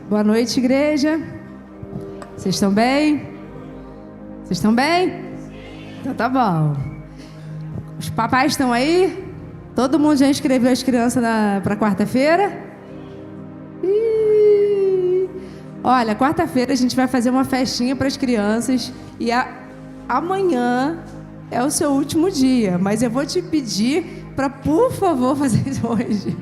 Boa noite, igreja. Vocês estão bem? Vocês estão bem? Então tá bom. Os papais estão aí? Todo mundo já inscreveu as crianças para quarta-feira? Olha, quarta-feira a gente vai fazer uma festinha para as crianças e amanhã é o seu último dia, mas eu vou te pedir para, por favor, fazer isso hoje.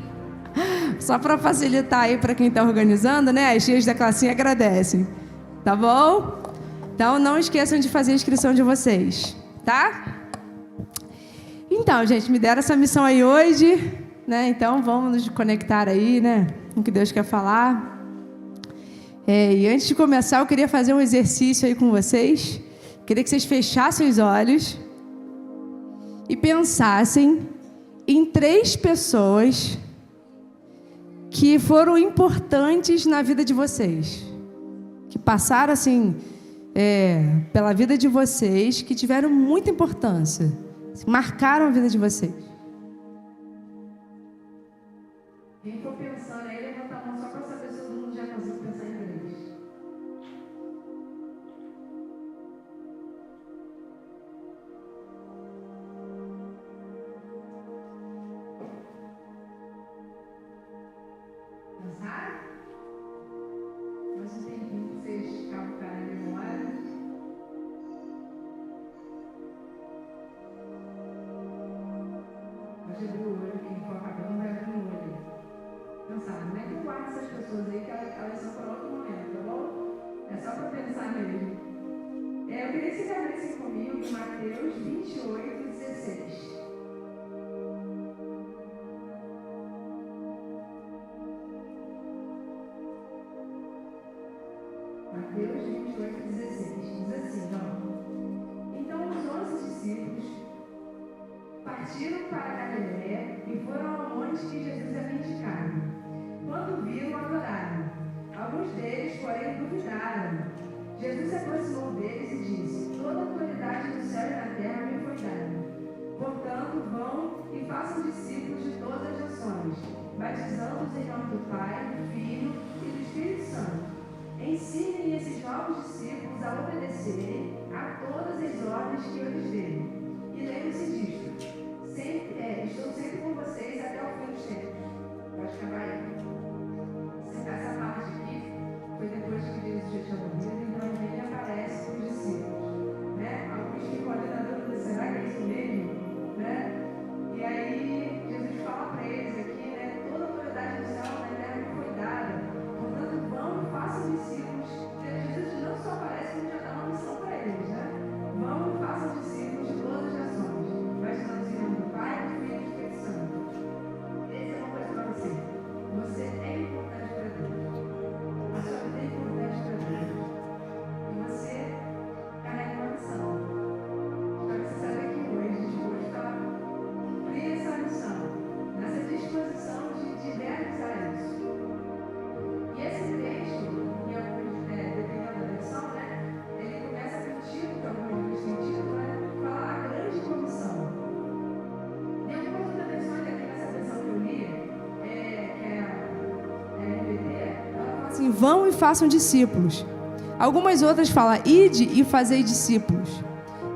Só para facilitar aí para quem está organizando, né? As tias da classinha agradecem, tá bom? Então não esqueçam de fazer a inscrição de vocês, tá? Então, gente, me deram essa missão aí hoje, né? Então vamos nos conectar aí, né? Com o que Deus quer falar. E antes de começar, eu queria fazer um exercício aí com vocês. Queria que vocês fechassem os olhos e pensassem em 3 pessoas que foram importantes na vida de vocês, que passaram assim pela vida de vocês, que tiveram muita importância, marcaram a vida de vocês. Quem for pensando aí, levanta a mão só para saber se todo mundo já conseguiu pensar em 3. Pensaram? Mas não tem que vocês captarem a memória. Pode abrir o olho, quem for acabando vai abrir o olho. Pensaram, não é que eu guardo essas pessoas aí, que elas são para outro momento, tá bom? É só para pensar mesmo. Eu queria que vocês abrissem comigo em Mateus 28, 16. Mateus 28, 16. Diz assim, ó. Então os 11 discípulos partiram para a Galiléia e foram ao monte que Jesus havia indicado. Quando viram, adoraram. Alguns deles, porém, duvidaram. Jesus se aproximou deles e disse: toda a autoridade do céu e na terra me foi dada. Portanto, vão e façam discípulos de todas as nações, batizando-os em nome do Pai, do Filho e do Espírito Santo. Ensinem esses novos discípulos a obedecerem a todas as ordens que eu lhes dei. E lembre-se disto: estou sempre com vocês até o fim dos tempos. Pode acabar aí. Essa parte aqui foi depois que Jesus já tinha morrido, então ele aparece com os discípulos, né? Alguns ficam ali na dúvida: será que é isso mesmo? Né? E aí Jesus fala para eles aqui, né? Toda a autoridade do céu e da terra me foi dada. Portanto, vão e façam discípulos. Jesus não só aparece, como já dá uma missão para eles, né? Vão e façam discípulos de todas as nações, batizando-os em nome do Pai, do Filho e do Espírito Santo. Essa é uma coisa para você. Você é importante para Deus. A sua vida é importante para Deus. E você carrega uma missão. Para você saber que hoje, disposto a cumprir essa missão, nessa disposição de realizar isso. E esse texto, em alguns, dependendo da versão, né, ele começa com o título, que alguns têm título, né, fala a grande comissão. Tem algumas outras versões aqui nessa versão que eu li, que é a NVT, ela fala assim: vão e façam discípulos. Algumas outras falam: ide e fazei discípulos.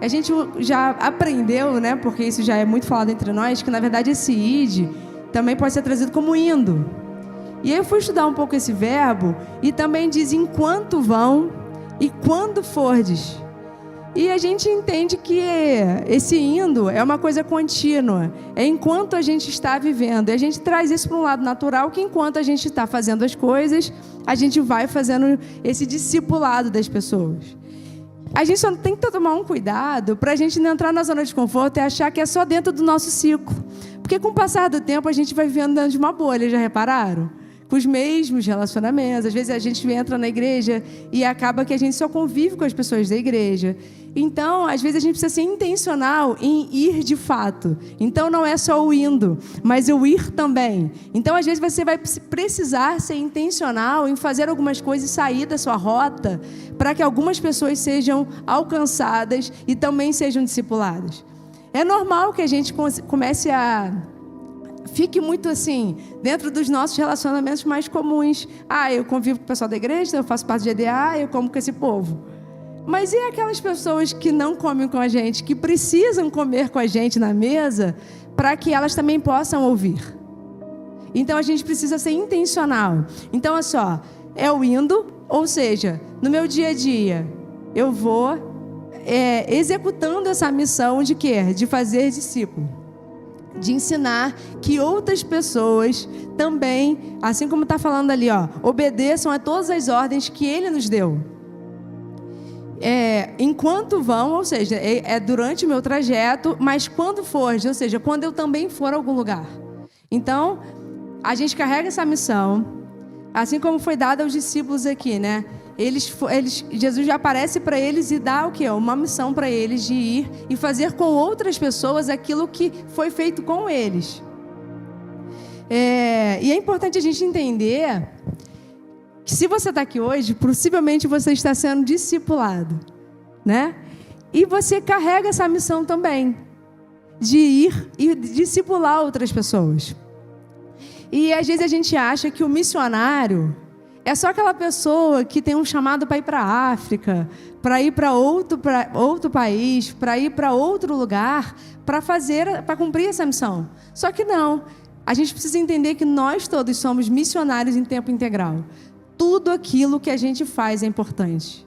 A gente já aprendeu, né, porque isso já é muito falado entre nós, que na verdade esse ide também pode ser trazido como indo. E aí eu fui estudar um pouco esse verbo e também diz: enquanto vão e quando fordes. E a gente entende que esse indo é uma coisa contínua, é enquanto a gente está vivendo. E a gente traz isso para um lado natural, que enquanto a gente está fazendo as coisas, a gente vai fazendo esse discipulado das pessoas. A gente só tem que tomar um cuidado para a gente não entrar na zona de conforto e achar que é só dentro do nosso ciclo. Porque com o passar do tempo a gente vai vivendo dentro de uma bolha, já repararam? Com os mesmos relacionamentos. Às vezes a gente entra na igreja e acaba que a gente só convive com as pessoas da igreja. Então, às vezes a gente precisa ser intencional em ir de fato. Então não é só o indo, mas o ir também. Então, às vezes você vai precisar ser intencional em fazer algumas coisas e sair da sua rota para que algumas pessoas sejam alcançadas e também sejam discipuladas. É normal que a gente comece a fique muito assim, dentro dos nossos relacionamentos mais comuns. Eu convivo com o pessoal da igreja, eu faço parte de EDA, eu como com esse povo. Mas e aquelas pessoas que não comem com a gente, que precisam comer com a gente na mesa, para que elas também possam ouvir? Então a gente precisa ser intencional. Então, olha só, é o indo, ou seja, no meu dia a dia, eu vou executando essa missão de quê? De fazer discípulo. De ensinar que outras pessoas também, assim como está falando ali, obedeçam a todas as ordens que Ele nos deu. Enquanto vão, ou seja, durante o meu trajeto, mas quando for, ou seja, quando eu também for a algum lugar. Então, a gente carrega essa missão, assim como foi dada aos discípulos aqui, né? Jesus já aparece para eles e dá o quê? Uma missão para eles de ir e fazer com outras pessoas aquilo que foi feito com eles. E é importante a gente entender que se você está aqui hoje, possivelmente você está sendo discipulado, né? E você carrega essa missão também, de ir e discipular outras pessoas. E às vezes a gente acha que o missionário é só aquela pessoa que tem um chamado para ir para a África, para ir para outro país, para ir para outro lugar, para cumprir essa missão. Só que não. A gente precisa entender que nós todos somos missionários em tempo integral. Tudo aquilo que a gente faz é importante.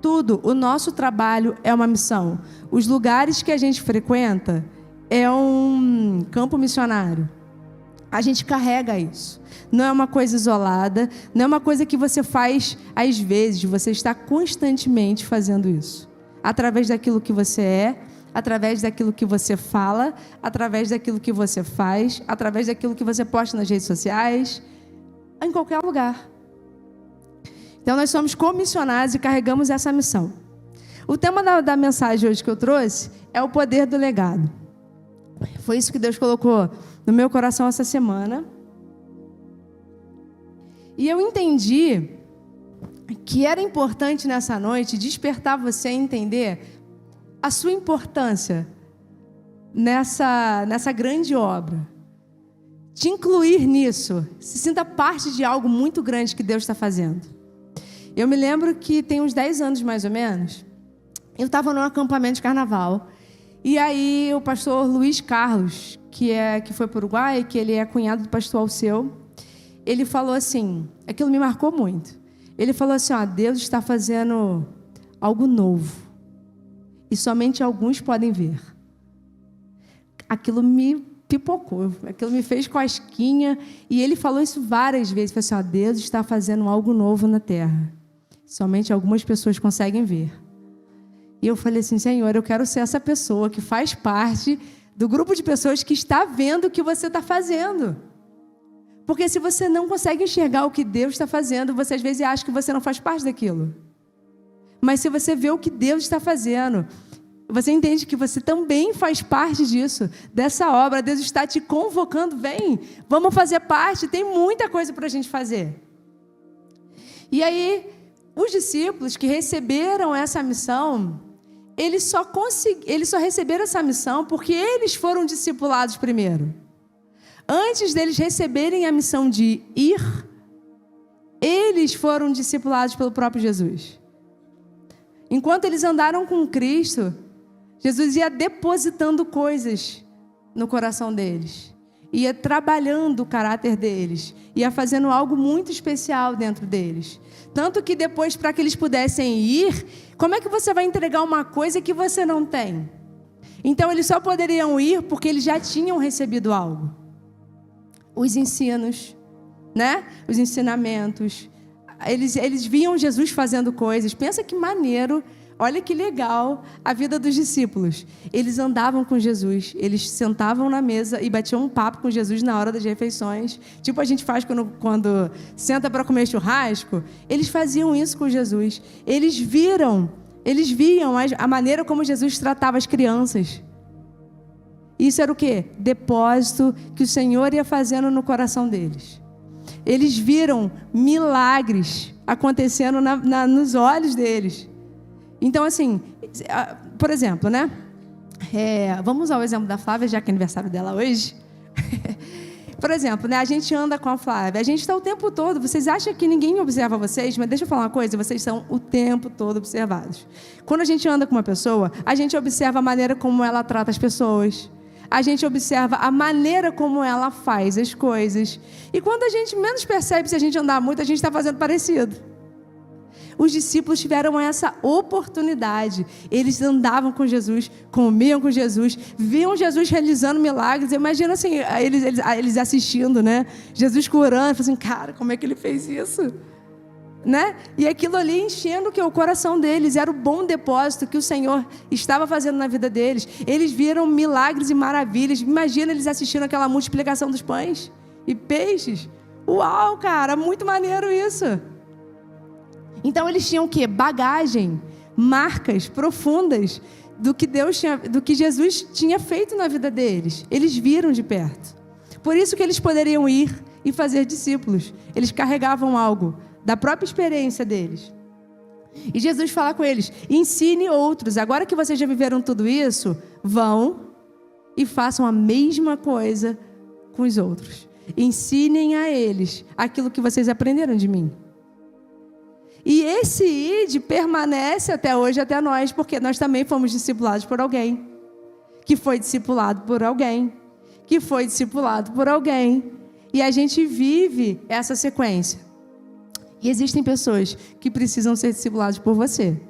Tudo. O nosso trabalho é uma missão. Os lugares que a gente frequenta é um campo missionário. A gente carrega isso. Não é uma coisa isolada, não é uma coisa que você faz às vezes, você está constantemente fazendo isso. Através daquilo que você é, através daquilo que você fala, através daquilo que você faz, através daquilo que você posta nas redes sociais, em qualquer lugar. Então nós somos comissionados e carregamos essa missão. O tema da mensagem hoje que eu trouxe é o poder do legado. Foi isso que Deus colocou no meu coração essa semana. E eu entendi que era importante nessa noite despertar você a entender a sua importância nessa grande obra. Te incluir nisso. Se sinta parte de algo muito grande que Deus está fazendo. Eu me lembro que tem uns 10 anos mais ou menos, eu estava num acampamento de carnaval. E aí o pastor Luiz Carlos, que foi para o Uruguai, que ele é cunhado do pastor Alceu, ele falou assim, aquilo me marcou muito. Ele falou assim, Deus está fazendo algo novo. E somente alguns podem ver. Aquilo me pipocou, aquilo me fez cosquinha. E ele falou isso várias vezes. Ele falou assim, Deus está fazendo algo novo na terra. Somente algumas pessoas conseguem ver. E eu falei assim, Senhor, eu quero ser essa pessoa que faz parte do grupo de pessoas que está vendo o que você está fazendo. Porque se você não consegue enxergar o que Deus está fazendo, você às vezes acha que você não faz parte daquilo. Mas se você vê o que Deus está fazendo, você entende que você também faz parte disso, dessa obra. Deus está te convocando, vem, vamos fazer parte, tem muita coisa para a gente fazer. E aí, os discípulos que receberam essa missão, eles só receberam essa missão porque eles foram discipulados primeiro. Antes deles receberem a missão de ir, eles foram discipulados pelo próprio Jesus. Enquanto eles andaram com Cristo, Jesus ia depositando coisas no coração deles, ia trabalhando o caráter deles, ia fazendo algo muito especial dentro deles. Tanto que depois, para que eles pudessem ir, como é que você vai entregar uma coisa que você não tem? Então, eles só poderiam ir porque eles já tinham recebido algo. Os ensinos, né? Os ensinamentos. Eles viam Jesus fazendo coisas. Pensa que maneiro, olha que legal a vida dos discípulos. Eles andavam com Jesus, eles sentavam na mesa e batiam um papo com Jesus na hora das refeições. Tipo a gente faz quando senta para comer churrasco. Eles faziam isso com Jesus. Eles viam a maneira como Jesus tratava as crianças. Isso era o quê? Depósito que o Senhor ia fazendo no coração deles. Eles viram milagres acontecendo nos olhos deles. Então, assim, por exemplo, né? Vamos usar o exemplo da Flávia, já que é aniversário dela hoje. Por exemplo, né, a gente anda com a Flávia, a gente está o tempo todo, vocês acham que ninguém observa vocês, mas deixa eu falar uma coisa, vocês são o tempo todo observados. Quando a gente anda com uma pessoa, a gente observa a maneira como ela trata as pessoas, a gente observa a maneira como ela faz as coisas, e quando a gente menos percebe, se a gente andar muito, a gente está fazendo parecido. Os discípulos tiveram essa oportunidade. Eles andavam com Jesus, comiam com Jesus, viam Jesus realizando milagres. Imagina assim, eles assistindo, né? Jesus curando, assim, cara, como é que ele fez isso? Né? E aquilo ali enchendo o coração deles. Era o bom depósito que o Senhor estava fazendo na vida deles. Eles viram milagres e maravilhas. Imagina eles assistindo aquela multiplicação dos pães e peixes. Uau, cara, muito maneiro isso. Então eles tinham o quê? Bagagem, marcas profundas do que Jesus tinha feito na vida deles. Eles viram de perto. Por isso que eles poderiam ir e fazer discípulos. Eles carregavam algo da própria experiência deles. E Jesus fala com eles: ensine outros. Agora que vocês já viveram tudo isso, vão e façam a mesma coisa com os outros. Ensinem a eles aquilo que vocês aprenderam de mim. E esse id permanece até hoje, até nós, porque nós também fomos discipulados por alguém, que foi discipulado por alguém, que foi discipulado por alguém. E a gente vive essa sequência. E existem pessoas que precisam ser discipuladas por você,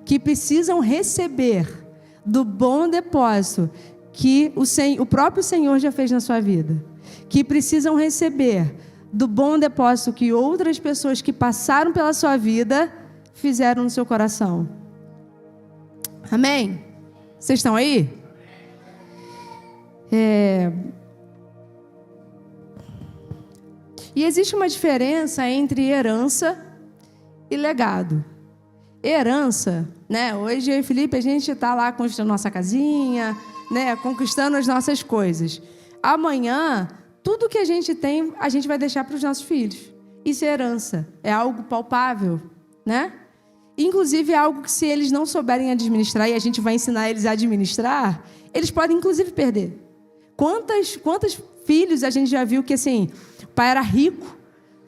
que precisam receber do bom depósito que o próprio Senhor já fez na sua vida, que precisam receber do bom depósito que outras pessoas que passaram pela sua vida fizeram no seu coração. Amém? Vocês estão aí? E existe uma diferença entre herança e legado. Herança, né? Hoje eu e Felipe, a gente está lá construindo nossa casinha, né? Conquistando as nossas coisas. Amanhã, tudo que a gente tem, a gente vai deixar para os nossos filhos. Isso é herança, é algo palpável, né? Inclusive é algo que, se eles não souberem administrar, e a gente vai ensinar eles a administrar, eles podem inclusive perder. Quantos filhos a gente já viu que, assim, o pai era rico,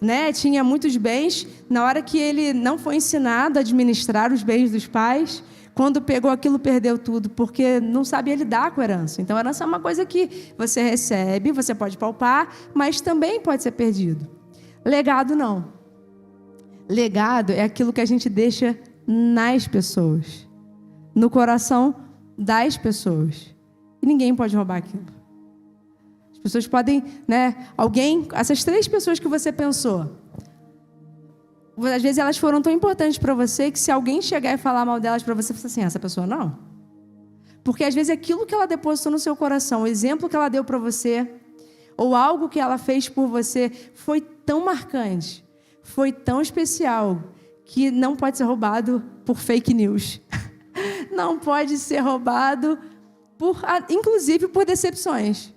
né? Tinha muitos bens, na hora que ele não foi ensinado a administrar os bens dos pais, quando pegou aquilo, perdeu tudo, porque não sabia lidar com a herança. Então, a herança é uma coisa que você recebe, você pode palpar, mas também pode ser perdido. Legado, não. Legado é aquilo que a gente deixa nas pessoas, no coração das pessoas. E ninguém pode roubar aquilo. As pessoas podem, né? Essas 3 pessoas que você pensou, às vezes elas foram tão importantes para você que, se alguém chegar e falar mal delas para você, você fala assim: essa pessoa não. Porque às vezes aquilo que ela depositou no seu coração, o exemplo que ela deu para você, ou algo que ela fez por você, foi tão marcante, foi tão especial, que não pode ser roubado por fake news. Não pode ser roubado inclusive por decepções.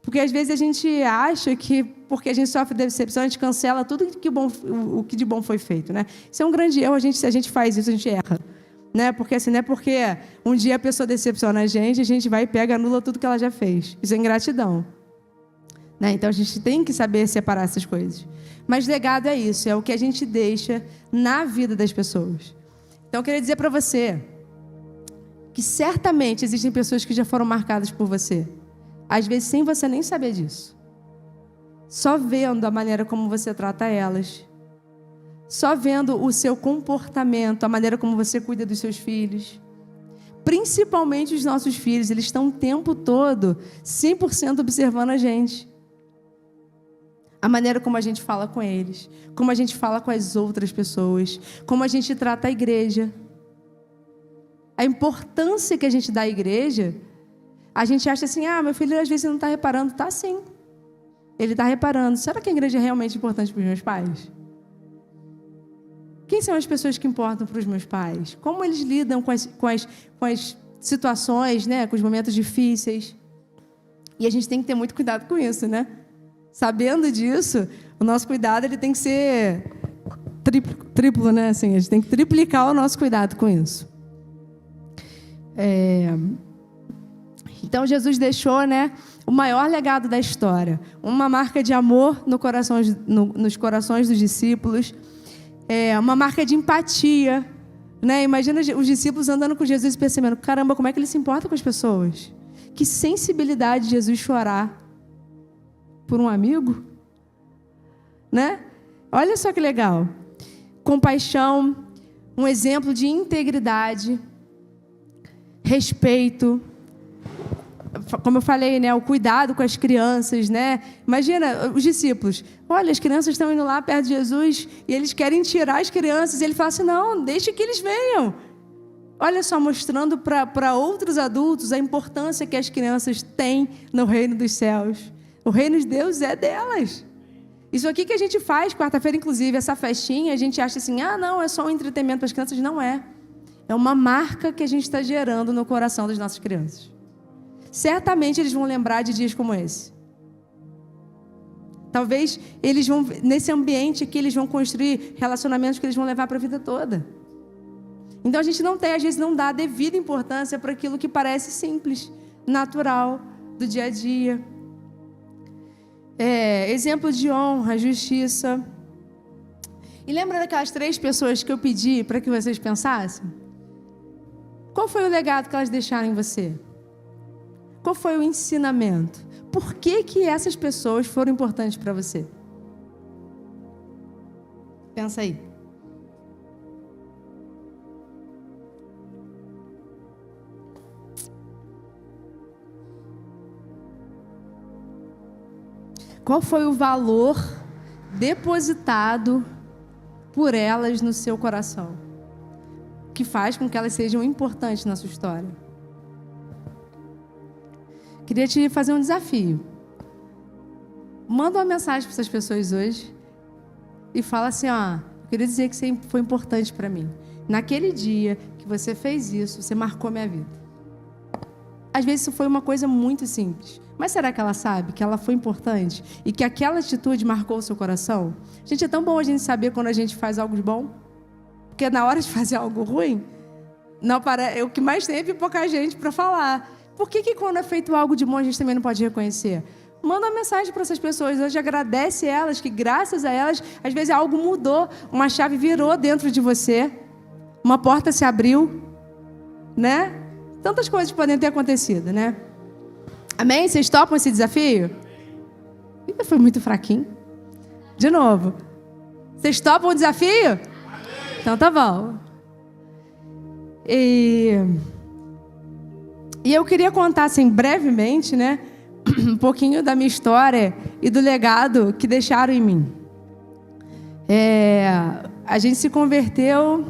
Porque às vezes a gente acha que, porque a gente sofre decepção, a gente cancela tudo o que de bom foi feito, né? Isso é um grande erro. Se a gente faz isso, a gente erra, né? Porque assim, não é porque um dia a pessoa decepciona a gente vai e pega, anula tudo que ela já fez. Isso é ingratidão, né? Então a gente tem que saber separar essas coisas. Mas legado é isso, é o que a gente deixa na vida das pessoas. Então eu queria dizer para você que certamente existem pessoas que já foram marcadas por você. Às vezes sem você nem saber disso. Só vendo a maneira como você trata elas. Só vendo o seu comportamento, a maneira como você cuida dos seus filhos. Principalmente os nossos filhos, eles estão o tempo todo 100% observando a gente. A maneira como a gente fala com eles, como a gente fala com as outras pessoas, como a gente trata a igreja. A importância que a gente dá à igreja. A gente acha assim: meu filho às vezes não está reparando. Está sim. Ele está reparando. Será que a igreja é realmente importante para os meus pais? Quem são as pessoas que importam para os meus pais? Como eles lidam com as situações, né? Com os momentos difíceis? E a gente tem que ter muito cuidado com isso, né? Sabendo disso, o nosso cuidado ele tem que ser triplo, né? Assim, a gente tem que triplicar o nosso cuidado com isso. Então, Jesus deixou, né, o maior legado da história. Uma marca de amor nos corações dos discípulos. Uma marca de empatia. Né? Imagina os discípulos andando com Jesus e percebendo, caramba, como é que ele se importa com as pessoas? Que sensibilidade de Jesus chorar por um amigo. Né? Olha só que legal. Compaixão, um exemplo de integridade, respeito. Como eu falei, né, o cuidado com as crianças, né? Imagina os discípulos. Olha, as crianças estão indo lá perto de Jesus e eles querem tirar as crianças. E ele fala assim, não, deixe que eles venham. Olha só, mostrando para outros adultos a importância que as crianças têm no reino dos céus. O reino de Deus é delas. Isso aqui que a gente faz, quarta-feira, inclusive, essa festinha, a gente acha assim, não, é só um entretenimento para as crianças. Não é. É uma marca que a gente está gerando no coração das nossas crianças. Certamente eles vão lembrar de dias como esse. Talvez eles vão, nesse ambiente aqui, eles vão construir relacionamentos que eles vão levar para a vida toda. Então a gente às vezes não dá a devida importância para aquilo que parece simples, natural, do dia a dia. Exemplo de honra, justiça. E lembra daquelas 3 pessoas que eu pedi para que vocês pensassem? Qual foi o legado que elas deixaram em você? Qual foi o ensinamento? Por que essas pessoas foram importantes para você? Pensa aí. Qual foi o valor depositado por elas no seu coração, que faz com que elas sejam importantes na sua história? Queria te fazer um desafio. Manda uma mensagem para essas pessoas hoje e fala assim, eu queria dizer que você foi importante para mim. Naquele dia que você fez isso, você marcou minha vida. Às vezes isso foi uma coisa muito simples. Mas será que ela sabe que ela foi importante e que aquela atitude marcou o seu coração? Gente, é tão bom a gente saber quando a gente faz algo de bom. Porque na hora de fazer algo ruim, o que mais tem é pouca gente para falar. Por que quando é feito algo de bom a gente também não pode reconhecer? Manda uma mensagem para essas pessoas. Hoje agradece elas, que graças a elas, às vezes algo mudou. Uma chave virou dentro de você. Uma porta se abriu. Né? Tantas coisas podem ter acontecido, né? Amém? Vocês topam esse desafio? Foi muito fraquinho. De novo. Vocês topam o desafio? Então tá bom. E eu queria contar, assim, brevemente, né, um pouquinho da minha história e do legado que deixaram em mim. A gente se converteu...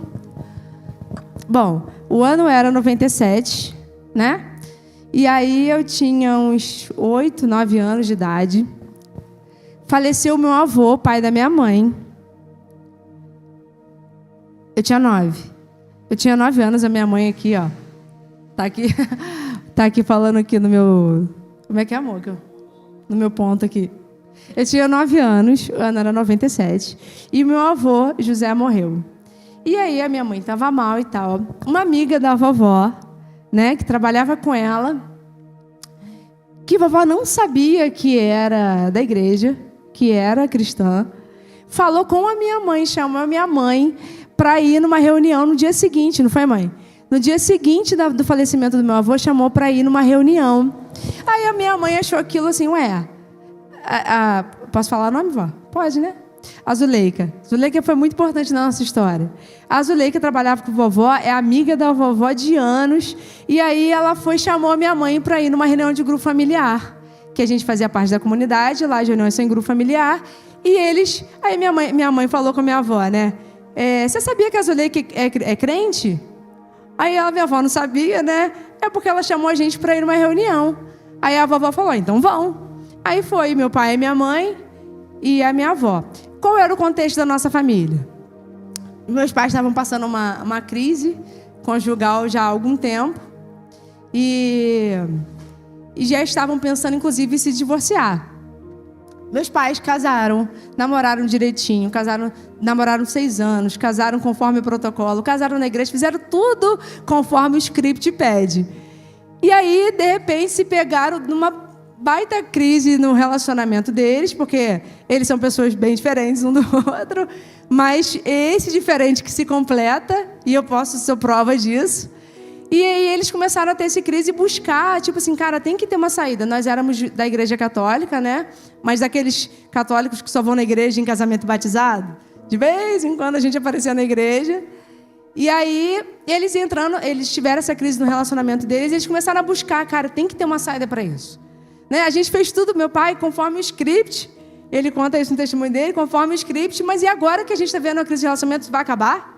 Bom, o ano era 97, né? E aí eu tinha uns 8, 9 anos de idade. Faleceu meu avô, pai da minha mãe. Eu tinha 9. Eu tinha 9 anos, a minha mãe aqui, ó. Tá aqui falando aqui no meu... Como é que é, amor? No meu ponto aqui. Eu tinha 9 anos, o ano era 97. E meu avô, José, morreu. E aí a minha mãe estava mal e tal. Uma amiga da vovó, né, que trabalhava com ela, que a vovó não sabia que era da igreja, que era cristã, falou com a minha mãe, chamou a minha mãe para ir numa reunião no dia seguinte, não foi, mãe? No dia seguinte do falecimento do meu avô, chamou para ir numa reunião. Aí a minha mãe achou aquilo assim, posso falar o nome, vó? Pode, né? A Zuleika. Zuleika foi muito importante na nossa história. A Zuleika trabalhava com a vovó, é amiga da vovó de anos, e aí ela chamou a minha mãe para ir numa reunião de grupo familiar, que a gente fazia parte da comunidade, lá de reuniões sem grupo familiar, e aí minha mãe falou com a minha avó, né? Você sabia que a Zuleika é crente? Aí minha avó não sabia, né? É porque ela chamou a gente para ir numa reunião. Aí a vovó falou, então vão. Aí foi meu pai e minha mãe e a minha avó. Qual era o contexto da nossa família? Meus pais estavam passando uma crise conjugal já há algum tempo e já estavam pensando, inclusive, em se divorciar. Meus pais casaram, namoraram direitinho, namoraram 6 anos, casaram conforme o protocolo, casaram na igreja, fizeram tudo conforme o script pede. E aí, de repente, se pegaram numa baita crise no relacionamento deles, porque eles são pessoas bem diferentes um do outro, mas esse diferente que se completa, e eu posso ser prova disso. E aí eles começaram a ter essa crise e buscar, tipo assim, cara, tem que ter uma saída. Nós éramos da igreja católica, né? Mas daqueles católicos que só vão na igreja em casamento batizado. De vez em quando a gente aparecia na igreja. E aí, eles tiveram essa crise no relacionamento deles e eles começaram a buscar, cara, tem que ter uma saída para isso. Né? A gente fez tudo, meu pai, conforme o script. Ele conta isso no testemunho dele, conforme o script. Mas e agora que a gente está vendo a crise de relacionamento, vai acabar?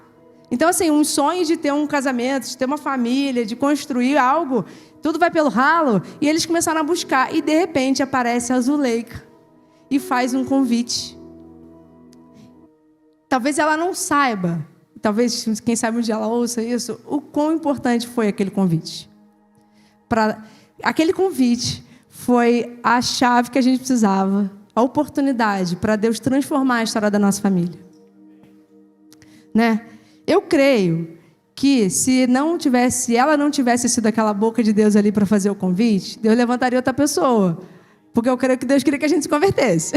Então, assim, um sonho de ter um casamento, de ter uma família, de construir algo, tudo vai pelo ralo. E eles começaram a buscar. E, de repente, aparece a Zuleika e faz um convite. Talvez ela não saiba, talvez, quem sabe um dia ela ouça isso, o quão importante foi aquele convite. Aquele convite foi a chave que a gente precisava, a oportunidade para Deus transformar a história da nossa família. Né? Eu creio que se ela não tivesse sido aquela boca de Deus ali para fazer o convite, Deus levantaria outra pessoa. Porque eu creio que Deus queria que a gente se convertesse.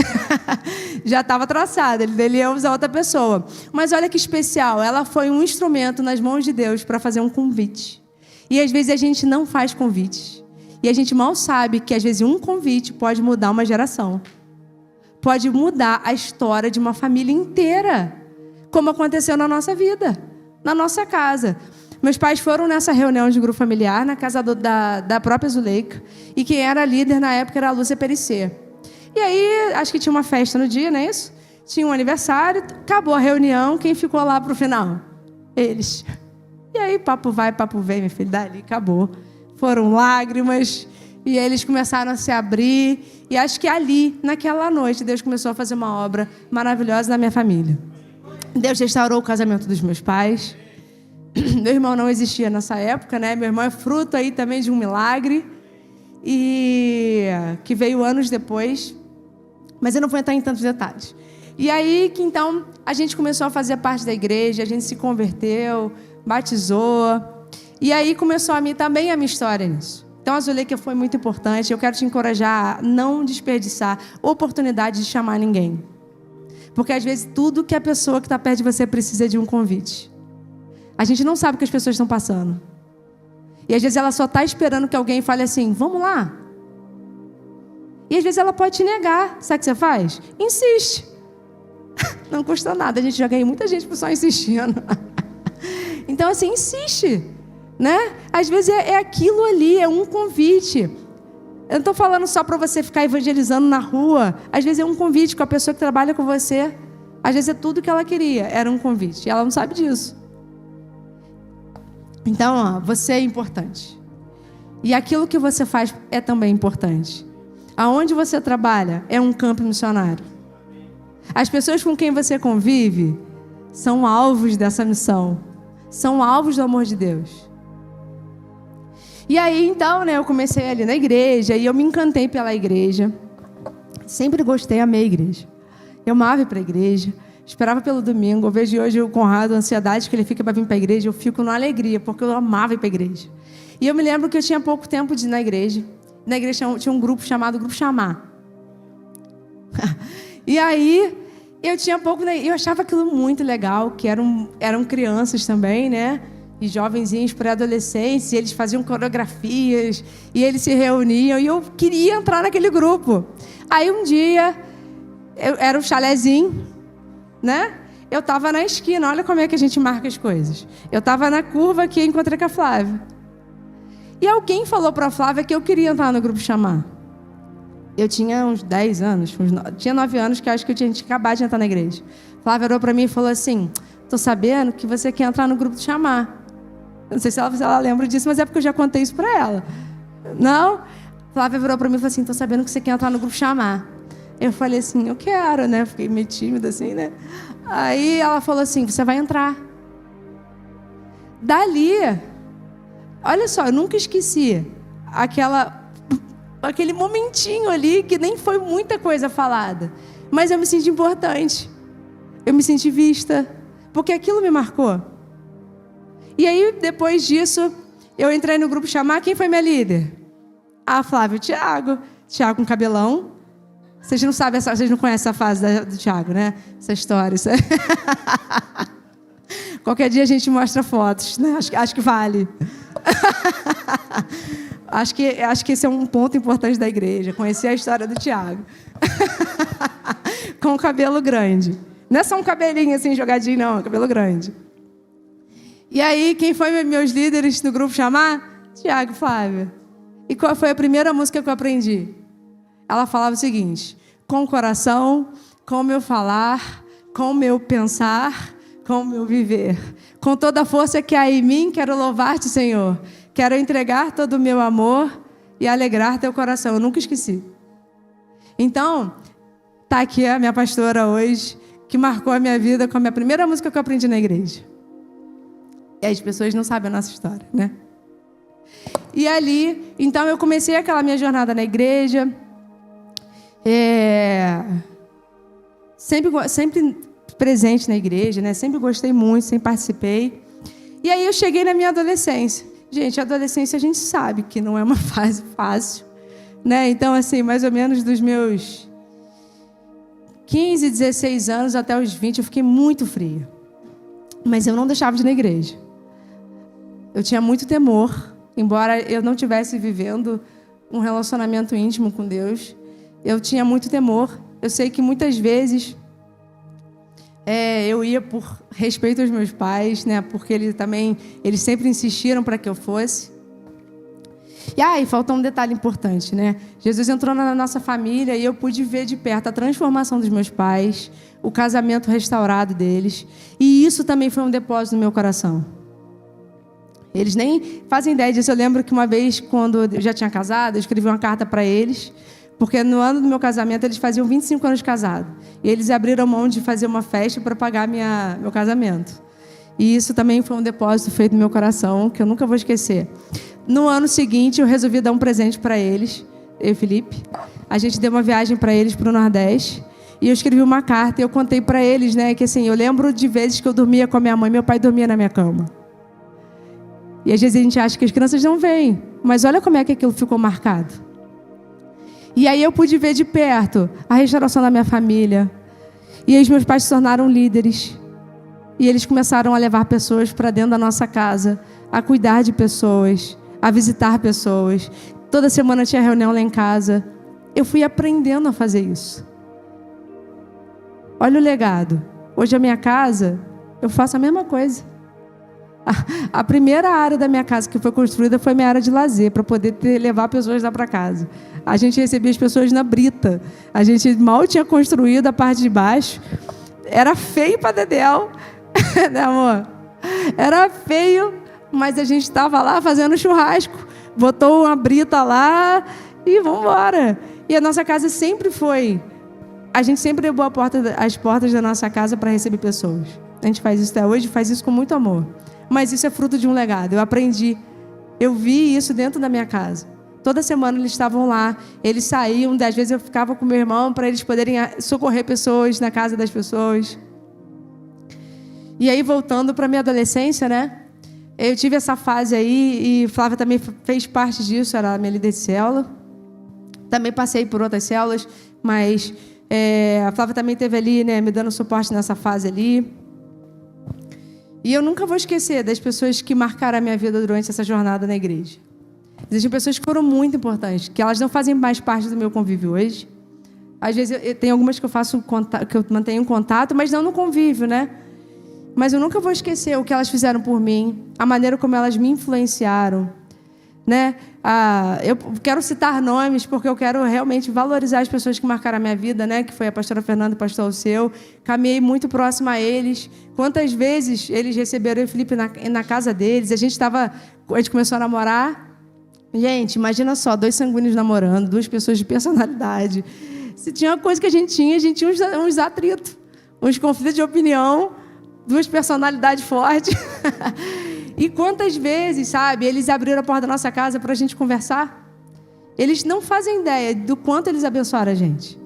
Já estava traçado, ele ia usar outra pessoa. Mas olha que especial, ela foi um instrumento nas mãos de Deus para fazer um convite. E às vezes a gente não faz convite. E a gente mal sabe que às vezes um convite pode mudar uma geração. Pode mudar a história de uma família inteira. Como aconteceu na nossa vida, na nossa casa. Meus pais foram nessa reunião de grupo familiar, na casa da própria Zuleika, e quem era líder na época era a Lúcia Perissé. E aí, acho que tinha uma festa no dia, não é isso? Tinha um aniversário, acabou a reunião, quem ficou lá pro final? Eles. E aí, papo vai, papo vem, meu filho, dali, acabou. Foram lágrimas, e eles começaram a se abrir, e acho que ali, naquela noite, Deus começou a fazer uma obra maravilhosa na minha família. Deus restaurou o casamento dos meus pais. Meu irmão não existia nessa época, né? Meu irmão é fruto aí também de um milagre, e que veio anos depois, mas eu não vou entrar em tantos detalhes. E aí que então a gente começou a fazer parte da igreja, a gente se converteu, batizou, e aí começou também a minha história nisso. Então a Zuleika foi muito importante. Eu quero te encorajar a não desperdiçar a oportunidade de chamar ninguém, porque às vezes tudo que a pessoa que está perto de você precisa é de um convite. A gente não sabe o que as pessoas estão passando. E às vezes ela só está esperando que alguém fale assim, vamos lá. E às vezes ela pode te negar. Sabe o que você faz? Insiste. Não custa nada. A gente já ganhou muita gente por só insistindo. Então assim, insiste. Né? Às vezes é aquilo ali, é um convite. Eu não estou falando só para você ficar evangelizando na rua. Às vezes é um convite com a pessoa que trabalha com você. Às vezes é tudo que ela queria, era um convite. E ela não sabe disso. Então, você é importante. E aquilo que você faz é também importante. Aonde você trabalha é um campo missionário. As pessoas com quem você convive são alvos dessa missão. São alvos do amor de Deus. E aí, então, né, eu comecei ali na igreja e eu me encantei pela igreja. Sempre gostei, amei a igreja. Eu amava ir para a igreja. Esperava pelo domingo. Eu vejo hoje o Conrado, a ansiedade que ele fica para vir para a igreja. Eu fico na alegria, porque eu amava ir para a igreja. E eu me lembro que eu tinha pouco tempo de ir na igreja. Na igreja tinha um grupo chamado Grupo Chamar. E aí, eu tinha pouco... Eu achava aquilo muito legal, que eram crianças também, né? E jovenzinhos pré-adolescentes. E eles faziam coreografias. E eles se reuniam. E eu queria entrar naquele grupo. Aí, um dia, era um chalezinho, né? Eu estava na esquina, olha como é que a gente marca as coisas. Eu estava na curva aqui e encontrei com a Flávia. E alguém falou para a Flávia que eu queria entrar no Grupo Chamar. Eu tinha uns 10 anos, tinha 9 anos, que eu acho que eu tinha acabado de entrar na igreja. A Flávia olhou para mim e falou assim, tô sabendo que você quer entrar no Grupo Chamar. Eu não sei se ela lembra disso, mas é porque eu já contei isso para ela. Não? A Flávia virou para mim e falou assim, tô sabendo que você quer entrar no Grupo Chamar. Eu falei assim, eu quero, né? Fiquei meio tímida assim, né? Aí ela falou assim, você vai entrar. Dali, olha só, eu nunca esqueci aquele momentinho ali que nem foi muita coisa falada. Mas eu me senti importante. Eu me senti vista. Porque aquilo me marcou. E aí, depois disso, Eu entrei no grupo chamar, quem foi minha líder? A Flávia e o Thiago. Thiago com cabelão. Vocês não sabem, vocês não conhecem essa fase do Thiago, né? Essa história. Isso é... Qualquer dia a gente mostra fotos, né? Acho que vale. Acho que esse é um ponto importante da igreja, conhecer a história do Thiago. Com cabelo grande. Não é só um cabelinho assim jogadinho, não, é cabelo grande. E aí, quem foi meus líderes no grupo chamar? Thiago e Flávia. E qual foi a primeira música que eu aprendi? Ela falava o seguinte: com o coração, com o meu falar, com o meu pensar, com o meu viver. Com toda a força que há em mim, quero louvar-te, Senhor. Quero entregar todo o meu amor e alegrar teu coração. Eu nunca esqueci. Então, tá aqui a minha pastora hoje, que marcou a minha vida com a minha primeira música que eu aprendi na igreja. E as pessoas não sabem a nossa história, né? E ali, então eu comecei aquela minha jornada na igreja. Sempre presente na igreja, né? Sempre gostei muito, sempre participei. E aí eu cheguei na minha adolescência. Gente, a adolescência a gente sabe que não é uma fase fácil, né? Então, assim, mais ou menos dos meus 15, 16 anos até os 20, eu fiquei muito fria. Mas eu não deixava de ir na igreja. Eu tinha muito temor, embora eu não estivesse vivendo um relacionamento íntimo com Deus. Eu tinha muito temor. Eu sei que muitas vezes eu ia por respeito aos meus pais, né? Porque eles sempre insistiram para que eu fosse. E falta um detalhe importante, né? Jesus entrou na nossa família e eu pude ver de perto a transformação dos meus pais, o casamento restaurado deles. E isso também foi um depósito no meu coração. Eles nem fazem ideia disso. Eu lembro que uma vez, quando eu já tinha casado, eu escrevi uma carta para eles, porque no ano do meu casamento eles faziam 25 anos de casado. E eles abriram mão de fazer uma festa para pagar meu casamento. E isso também foi um depósito feito no meu coração, que eu nunca vou esquecer. No ano seguinte, eu resolvi dar um presente para eles, eu e Felipe. A gente deu uma viagem para eles para o Nordeste. E eu escrevi uma carta e eu contei para eles, né, que assim, eu lembro de vezes que eu dormia com a minha mãe, meu pai dormia na minha cama. E às vezes a gente acha que as crianças não veem, mas olha como é que aquilo ficou marcado. E aí eu pude ver de perto a restauração da minha família. E aí os meus pais se tornaram líderes. E eles começaram a levar pessoas para dentro da nossa casa, a cuidar de pessoas, a visitar pessoas. Toda semana tinha reunião lá em casa. Eu fui aprendendo a fazer isso. Olha o legado. Hoje a minha casa, eu faço a mesma coisa. A primeira área da minha casa que foi construída foi minha área de lazer, para poder levar pessoas lá para casa. A gente recebia as pessoas na brita. A gente mal tinha construído a parte de baixo. Era feio para dedéu, né, amor? Era feio, mas a gente estava lá fazendo churrasco. Botou uma brita lá e vamos embora. E a nossa casa sempre foi... A gente sempre abriu as portas da nossa casa para receber pessoas. A gente faz isso até hoje, faz isso com muito amor. Mas isso é fruto de um legado. Eu aprendi. Eu vi isso dentro da minha casa. Toda semana eles estavam lá. Eles saíam. Às vezes eu ficava com meu irmão para eles poderem socorrer pessoas na casa das pessoas. E aí, voltando para a minha adolescência, né? Eu tive essa fase aí e Flávia também fez parte disso. Era a minha líder de célula. Também passei por outras células, mas a Flávia também esteve ali, né, me dando suporte nessa fase ali. E eu nunca vou esquecer das pessoas que marcaram a minha vida durante essa jornada na igreja. Existem pessoas que foram muito importantes, que elas não fazem mais parte do meu convívio hoje. Às vezes tem algumas que eu mantenho contato, mas não no convívio, né? Mas eu nunca vou esquecer o que elas fizeram por mim, a maneira como elas me influenciaram, né? Eu quero citar nomes porque eu quero realmente valorizar as pessoas que marcaram a minha vida, né? Que foi a pastora Fernanda e o pastor Alceu. Caminhei muito próximo a eles. Quantas vezes eles receberam eu e Felipe na casa deles. A gente começou a namorar. Gente, imagina só, 2 sanguíneos namorando, 2 pessoas de personalidade. Se tinha uma coisa que a gente tinha uns atritos, uns conflitos de opinião, 2 personalidades fortes. E quantas vezes, sabe, eles abriram a porta da nossa casa para a gente conversar. Eles não fazem ideia do quanto eles abençoaram a gente.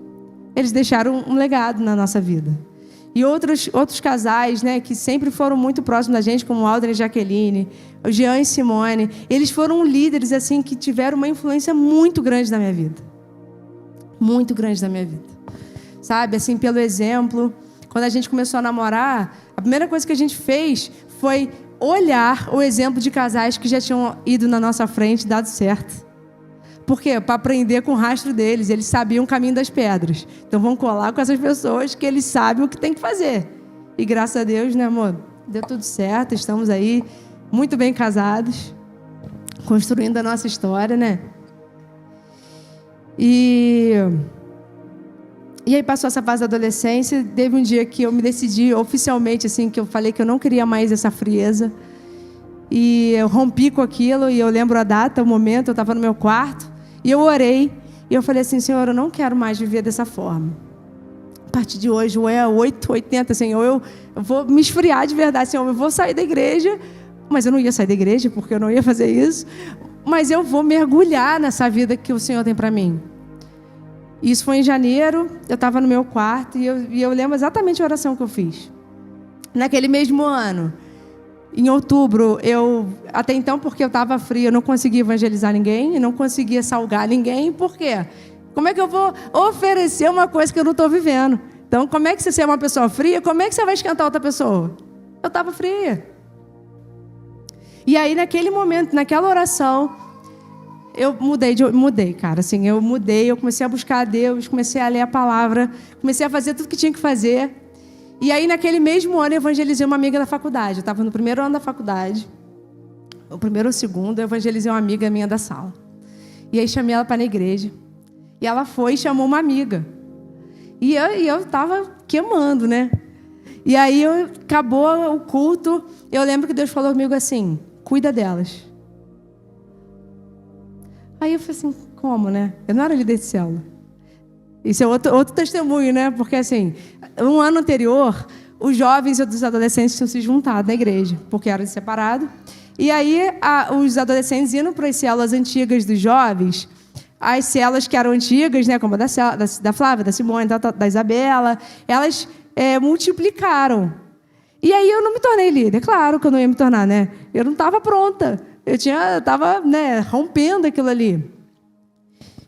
Eles deixaram um legado na nossa vida. E outros casais, né, que sempre foram muito próximos da gente, como o Aldrin e Jaqueline, o Jean e Simone. Eles foram líderes assim que tiveram uma influência muito grande na minha vida. Muito grande na minha vida. Sabe, assim, pelo exemplo, quando a gente começou a namorar, a primeira coisa que a gente fez foi olhar o exemplo de casais que já tinham ido na nossa frente e dado certo. Por quê? Para aprender com o rastro deles. Eles sabiam o caminho das pedras. Então vamos colar com essas pessoas que eles sabem o que tem que fazer. E graças a Deus, né, amor? Deu tudo certo. Estamos aí muito bem casados, construindo a nossa história, né? E aí passou essa fase da adolescência. Teve um dia que eu me decidi oficialmente, assim, que eu falei que eu não queria mais essa frieza. E eu rompi com aquilo. E eu lembro a data, o momento, eu estava no meu quarto. E eu orei, e eu falei assim, Senhor, eu não quero mais viver dessa forma. A partir de hoje, ou é 880, Senhor, eu vou me esfriar de verdade, Senhor, eu vou sair da igreja, mas eu não ia sair da igreja, porque eu não ia fazer isso, mas eu vou mergulhar nessa vida que o Senhor tem para mim. Isso foi em janeiro, eu estava no meu quarto, e eu lembro exatamente a oração que eu fiz. Naquele mesmo ano, em outubro, até então, porque eu estava fria, eu não conseguia evangelizar ninguém, eu não conseguia salgar ninguém. Por quê? Como é que eu vou oferecer uma coisa que eu não estou vivendo? Então, como é que você é uma pessoa fria, como é que você vai esquentar outra pessoa? Eu estava fria. E aí, naquele momento, naquela oração, eu mudei, cara. Assim, eu comecei a buscar a Deus, comecei a ler a palavra, comecei a fazer tudo que tinha que fazer. E aí, naquele mesmo ano, eu evangelizei uma amiga da faculdade. Eu estava no primeiro ano da faculdade. O primeiro ou segundo, eu evangelizei uma amiga minha da sala. E aí, chamei ela para ir na igreja. E ela foi e chamou uma amiga. E eu estava queimando, né? E aí, acabou o culto. Eu lembro que Deus falou comigo assim, cuida delas. Aí eu falei assim, como, né? Eu não era líder de célula. Isso é outro testemunho, né? Porque, assim, um ano anterior, os jovens e os adolescentes tinham se juntado na igreja, porque eram separados. E aí, os adolescentes iam para as células antigas dos jovens, as células que eram antigas, né? Como a da Flávia, da Simone, da Isabela, elas multiplicaram. E aí, eu não me tornei líder. Claro que eu não ia me tornar, né? Eu não estava pronta. Eu estava, né, rompendo aquilo ali.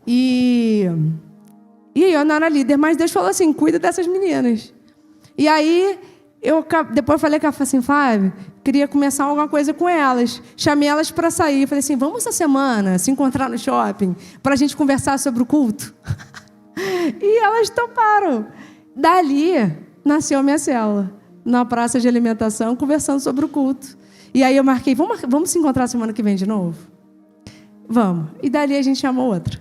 E eu não era líder, mas Deus falou assim, cuida dessas meninas. E aí, depois falei com ela, assim, Flávia, queria começar alguma coisa com elas. Chamei elas para sair. Falei assim, vamos essa semana se encontrar no shopping para a gente conversar sobre o culto? E elas toparam. Dali, nasceu a minha célula, na praça de alimentação, conversando sobre o culto. E aí eu marquei, vamos se encontrar semana que vem de novo? Vamos. E dali a gente chamou outra.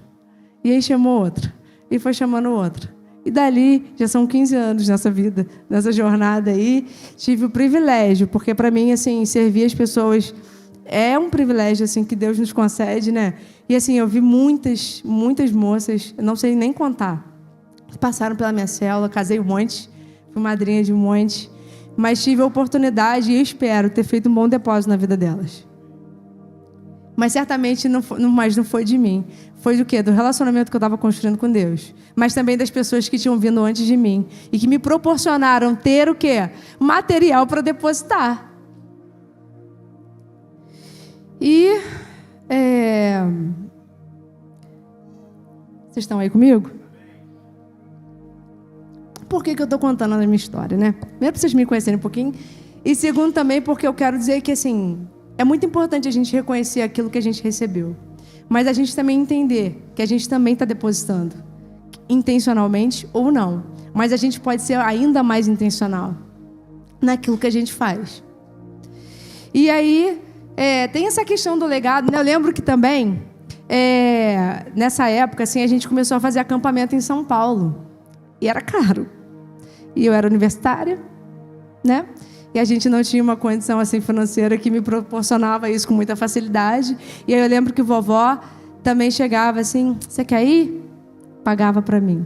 E aí chamou outra. E foi chamando outra. E dali, já são 15 anos nessa vida, nessa jornada aí. Tive o privilégio, porque para mim, assim, servir as pessoas é um privilégio, assim, que Deus nos concede, né? E assim, eu vi muitas moças, eu não sei nem contar, que passaram pela minha célula, casei um monte, fui madrinha de um monte, mas tive a oportunidade e espero ter feito um bom depósito na vida delas. Mas certamente não foi de mim. Foi do quê? Do relacionamento que eu estava construindo com Deus. Mas também das pessoas que tinham vindo antes de mim. E que me proporcionaram ter o quê? Material para depositar. E... Vocês estão aí comigo? Por que eu estou contando a minha história, né? Primeiro, para vocês me conhecerem um pouquinho. E segundo, também, porque eu quero dizer que, assim... É muito importante a gente reconhecer aquilo que a gente recebeu. Mas a gente também entender que a gente também está depositando. Intencionalmente ou não. Mas a gente pode ser ainda mais intencional naquilo que a gente faz. E aí, tem essa questão do legado, né? Eu lembro que também, nessa época, assim, a gente começou a fazer acampamento em São Paulo. E era caro. E eu era universitária, né? E a gente não tinha uma condição assim financeira que me proporcionava isso com muita facilidade. E aí eu lembro que vovó também chegava assim, você quer ir? Pagava para mim.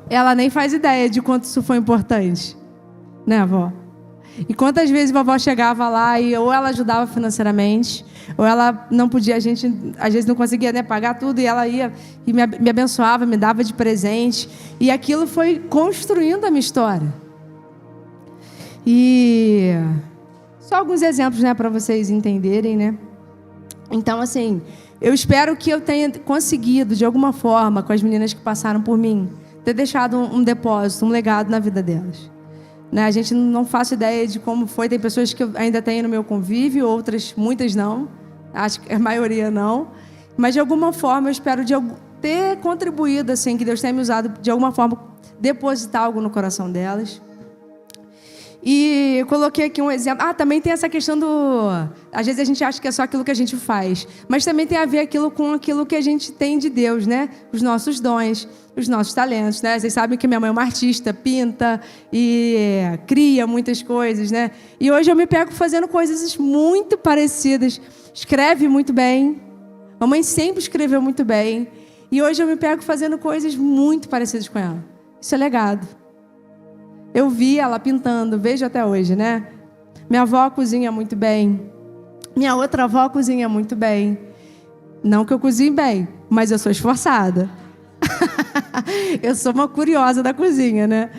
Ela nem faz ideia de quanto isso foi importante. Né, vó? E quantas vezes a vovó chegava lá e ou ela ajudava financeiramente, ou ela não podia, a gente às vezes não conseguia, né, pagar tudo, e ela ia e me abençoava, me dava de presente. E aquilo foi construindo a minha história. E só alguns exemplos, né, para vocês entenderem, né? Então, assim, eu espero que eu tenha conseguido, de alguma forma, com as meninas que passaram por mim, ter deixado um depósito, um legado na vida delas. Né? A gente não faz ideia de como foi. Tem pessoas que eu ainda tenho no meu convívio, outras, muitas não. Acho que a maioria não. Mas, de alguma forma, eu espero ter contribuído, assim, que Deus tenha me usado, de alguma forma, depositar algo no coração delas. E eu coloquei aqui um exemplo. Também tem essa questão do... Às vezes a gente acha que é só aquilo que a gente faz. Mas também tem a ver com aquilo que a gente tem de Deus, né? Os nossos dons, os nossos talentos, né? Vocês sabem que minha mãe é uma artista, pinta e cria muitas coisas, né? E hoje eu me pego fazendo coisas muito parecidas. Escreve muito bem. Mamãe sempre escreveu muito bem. E hoje eu me pego fazendo coisas muito parecidas com ela. Isso é legado. Eu vi ela pintando, vejo até hoje, né? Minha avó cozinha muito bem. Minha outra avó cozinha muito bem. Não que eu cozinhe bem, mas eu sou esforçada. Eu sou uma curiosa da cozinha, né?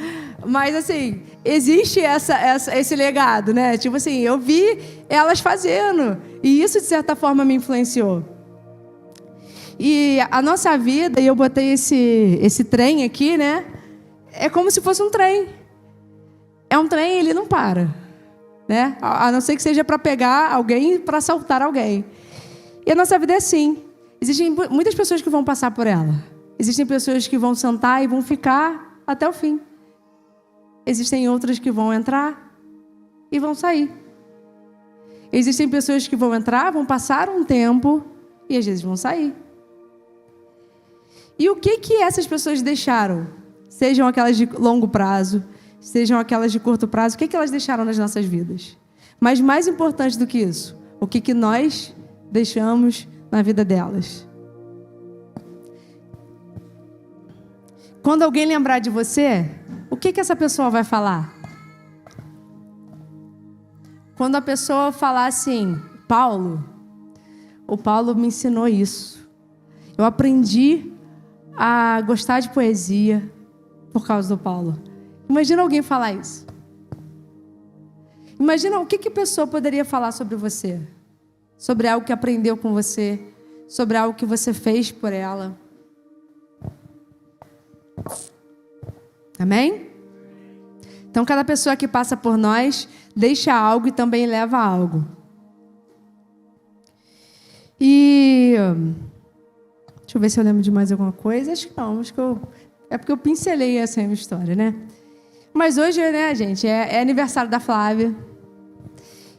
Mas, assim, existe esse legado, né? Tipo assim, eu vi elas fazendo. E isso, de certa forma, me influenciou. E a nossa vida, e eu botei esse trem aqui, né? É como se fosse um trem. É um trem, ele não para, né? A não ser que seja para pegar alguém, para assaltar alguém. E a nossa vida é assim. Existem muitas pessoas que vão passar por ela. Existem pessoas que vão sentar e vão ficar até o fim. Existem outras que vão entrar e vão sair. Existem pessoas que vão entrar, vão passar um tempo e às vezes vão sair. E o que essas pessoas deixaram? Sejam aquelas de longo prazo, sejam aquelas de curto prazo, o que elas deixaram nas nossas vidas? Mas mais importante do que isso, o que nós deixamos na vida delas? Quando alguém lembrar de você, o que essa pessoa vai falar? Quando a pessoa falar assim, o Paulo me ensinou isso. Eu aprendi a gostar de poesia por causa do Paulo. Imagina alguém falar isso. Imagina o que a pessoa poderia falar sobre você. Sobre algo que aprendeu com você. Sobre algo que você fez por ela. Amém? Então, cada pessoa que passa por nós deixa algo e também leva algo. E... deixa eu ver se eu lembro de mais alguma coisa. Acho que não. É porque eu pincelei essa minha história, né? Mas hoje, né, gente, é aniversário da Flávia.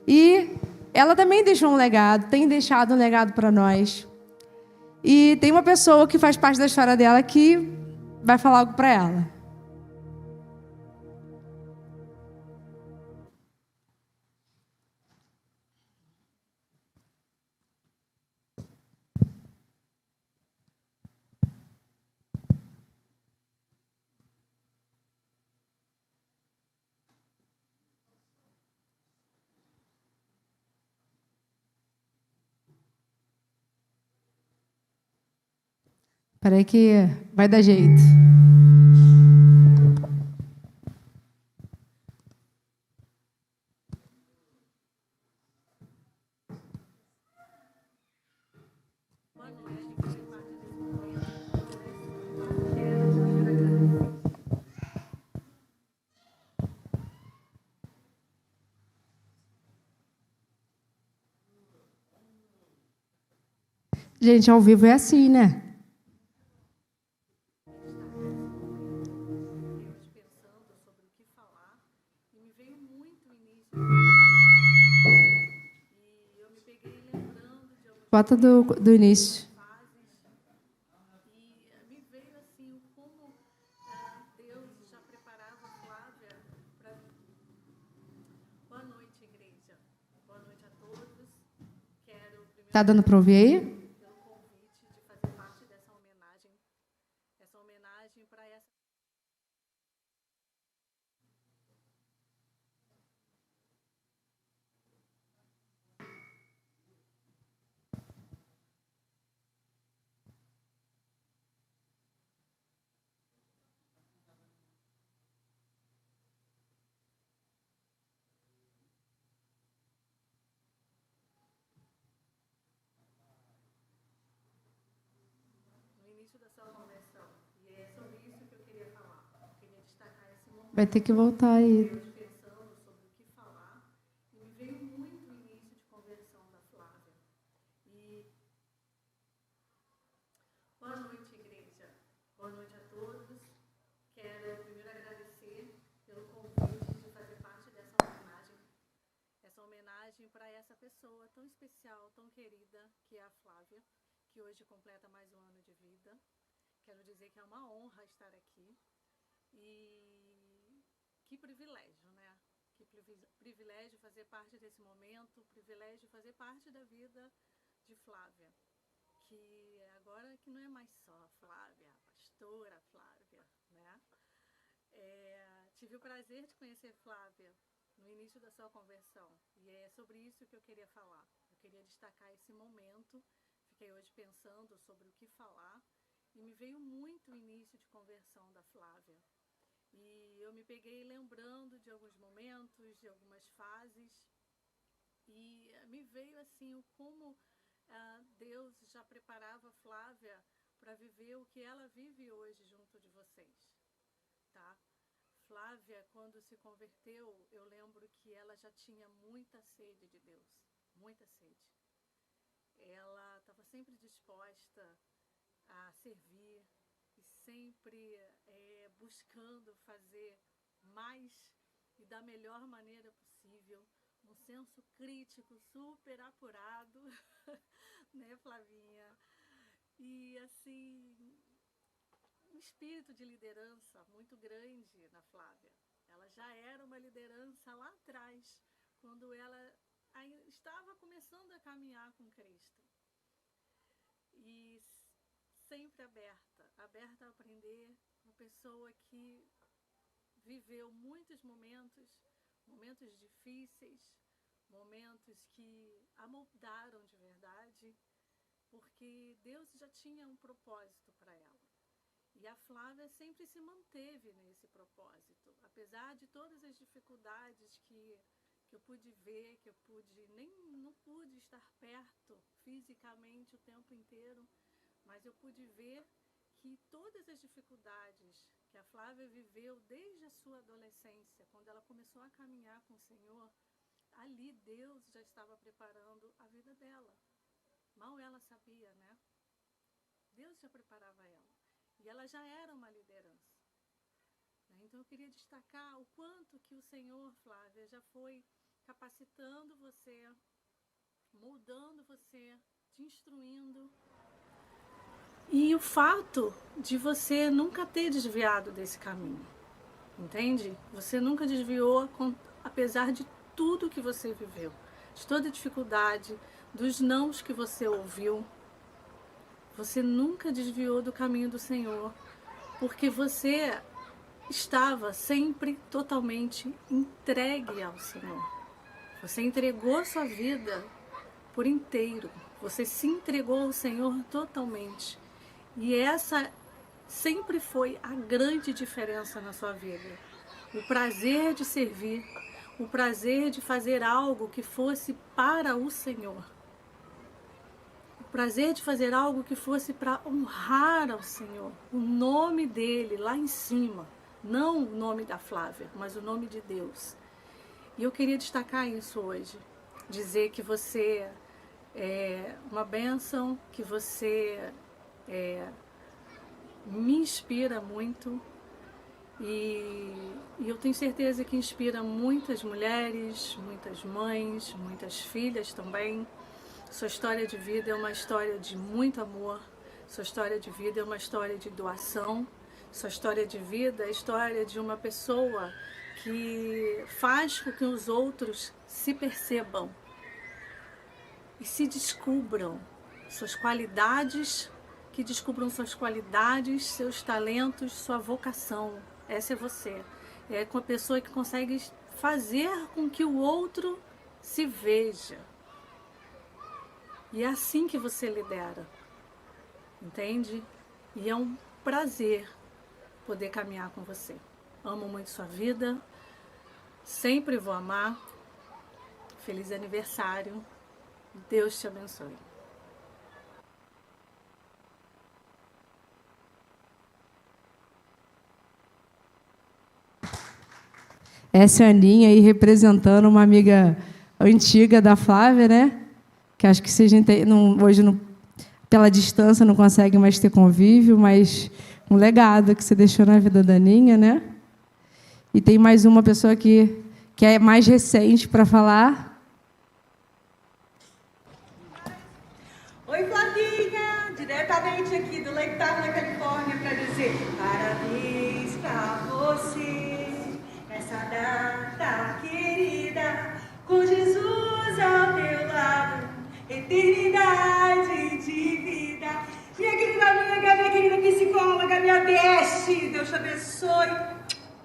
E ela também deixou um legado, tem deixado um legado para nós. E tem uma pessoa que faz parte da história dela que vai falar algo para ela. Peraí que vai dar jeito. Gente, ao vivo é assim, né? Bota do início. Me veio assim como Deus já preparava a Flávia para. Boa noite, igreja. Boa noite a todos. Quero primeiro. Tá dando para ouvir aí? Pelo convite de fazer parte dessa homenagem. Essa homenagem para essa. início da sua conversão. E é sobre isso que eu queria falar. Eu queria destacar esse momento. Vai ter que voltar aí. Deus pensando sobre o que falar. E me veio muito o início de conversão da Flávia. E boa noite, igreja. Boa noite a todos. Quero primeiro agradecer pelo convite de fazer parte dessa homenagem para essa pessoa tão especial, tão querida, que é a Flávia, que hoje completa mais um ano de vida. Quero dizer que é uma honra estar aqui e que privilégio, né? Que privilégio fazer parte desse momento, privilégio fazer parte da vida de Flávia, que agora que não é mais só Flávia, a pastora Flávia, né? Tive o prazer de conhecer Flávia no início da sua conversão e é sobre isso que eu queria falar. Eu queria destacar esse momento. Fiquei hoje pensando sobre o que falar e me veio muito o início de conversão da Flávia. E eu me peguei lembrando de alguns momentos, de algumas fases, e me veio assim o como Deus já preparava a Flávia para viver o que ela vive hoje junto de vocês, tá? Flávia, quando se converteu, eu lembro que ela já tinha muita sede de Deus, muita sede. Ela estava sempre disposta a servir e sempre buscando fazer mais e da melhor maneira possível, um senso crítico super apurado, né, Flavinha? E assim, um espírito de liderança muito grande na Flávia. Ela já era uma liderança lá atrás, quando ela estava começando a caminhar com Cristo. E sempre aberta a aprender, uma pessoa que viveu muitos momentos difíceis, momentos que a moldaram de verdade, porque Deus já tinha um propósito para ela. E a Flávia sempre se manteve nesse propósito, apesar de todas as dificuldades que eu pude ver, que eu não pude estar perto fisicamente o tempo inteiro, mas eu pude ver que todas as dificuldades que a Flávia viveu desde a sua adolescência, quando ela começou a caminhar com o Senhor, ali Deus já estava preparando a vida dela. Mal ela sabia, né? Deus já preparava ela. E ela já era uma liderança. Então eu queria destacar o quanto que o Senhor, Flávia, já foi capacitando você, moldando você, te instruindo. E o fato de você nunca ter desviado desse caminho, entende? Você nunca desviou, apesar de tudo que você viveu, de toda a dificuldade, dos nãos que você ouviu. Você nunca desviou do caminho do Senhor, porque você estava sempre totalmente entregue ao Senhor. Você entregou sua vida por inteiro. Você se entregou ao Senhor totalmente. E essa sempre foi a grande diferença na sua vida. O prazer de servir, o prazer de fazer algo que fosse para o Senhor. O prazer de fazer algo que fosse para honrar ao Senhor, o nome dele lá em cima. Não o nome da Flávia, mas o nome de Deus. E eu queria destacar isso hoje. Dizer que você é uma bênção, que você me inspira muito. E eu tenho certeza que inspira muitas mulheres, muitas mães, muitas filhas também. Sua história de vida é uma história de muito amor. Sua história de vida é uma história de doação. Sua história de vida é a história de uma pessoa que faz com que os outros se percebam e se descubram suas qualidades, que descubram suas qualidades, seus talentos, sua vocação. Essa é você. É uma pessoa que consegue fazer com que o outro se veja. E é assim que você lidera, entende? E é um prazer poder caminhar com você. Amo muito sua vida, sempre vou amar. Feliz aniversário, Deus te abençoe. Essa é a Aninha aí representando uma amiga antiga da Flávia, né? Que acho que se a gente hoje, pela distância, não consegue mais ter convívio, mas um legado que você deixou na vida da Aninha, né? E tem mais uma pessoa aqui que é mais recente para falar. Oi, Flavinha! Diretamente aqui do Lake Tahoe, na Califórnia, para dizer parabéns para você nessa data querida, com Jesus ao teu lado, eternidade de vida. Minha querida amiga, minha querida psicóloga, minha best, Deus te abençoe.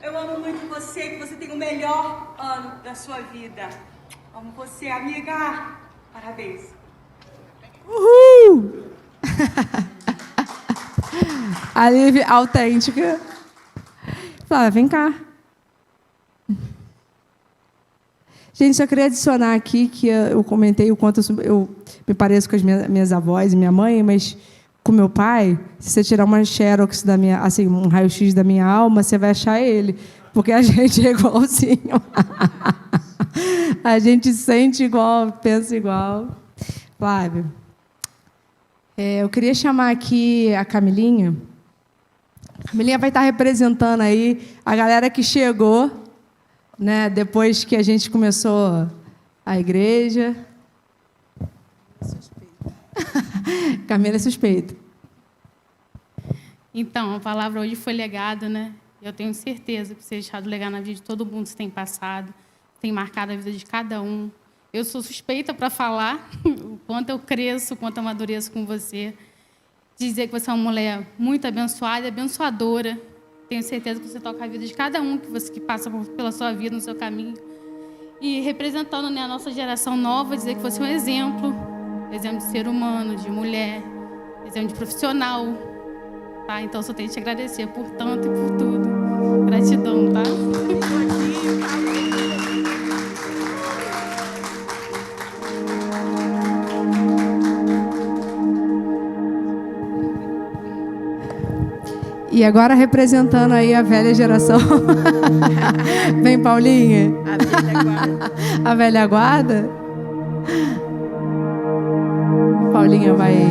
Eu amo muito você, que você tenha o melhor ano da sua vida. Amo você, amiga. Parabéns. Uhul! A Liv autêntica. Flávia, vem cá. Gente, só queria adicionar aqui que eu comentei o quanto eu me pareço com as minhas avós e minha mãe, mas com meu pai, se você tirar uma xerox da minha, assim, um raio-x da minha alma, você vai achar ele, porque a gente é igualzinho. A gente sente igual, pensa igual. Flávia, eu queria chamar aqui a Camilinha. A Camilinha vai estar representando aí a galera que chegou, né, depois que a gente começou a igreja. Camila é suspeita. Então, a palavra hoje foi legado, né? Eu tenho certeza que você tem deixado legado na vida de todo mundo que tem passado, tem marcado a vida de cada um. Eu sou suspeita para falar o quanto eu cresço, o quanto eu amadureço com você. Dizer que você é uma mulher muito abençoada e abençoadora. Tenho certeza que você toca a vida de cada um que passa pela sua vida, no seu caminho. E representando, né, a nossa geração nova, dizer que você é um exemplo de ser humano, de mulher, exemplo de profissional. Tá? Então, só tenho que te agradecer por tanto e por tudo. Gratidão, tá? E agora representando aí a velha geração. Vem, Paulinha. A velha guarda. A velha guarda. Paulinha vai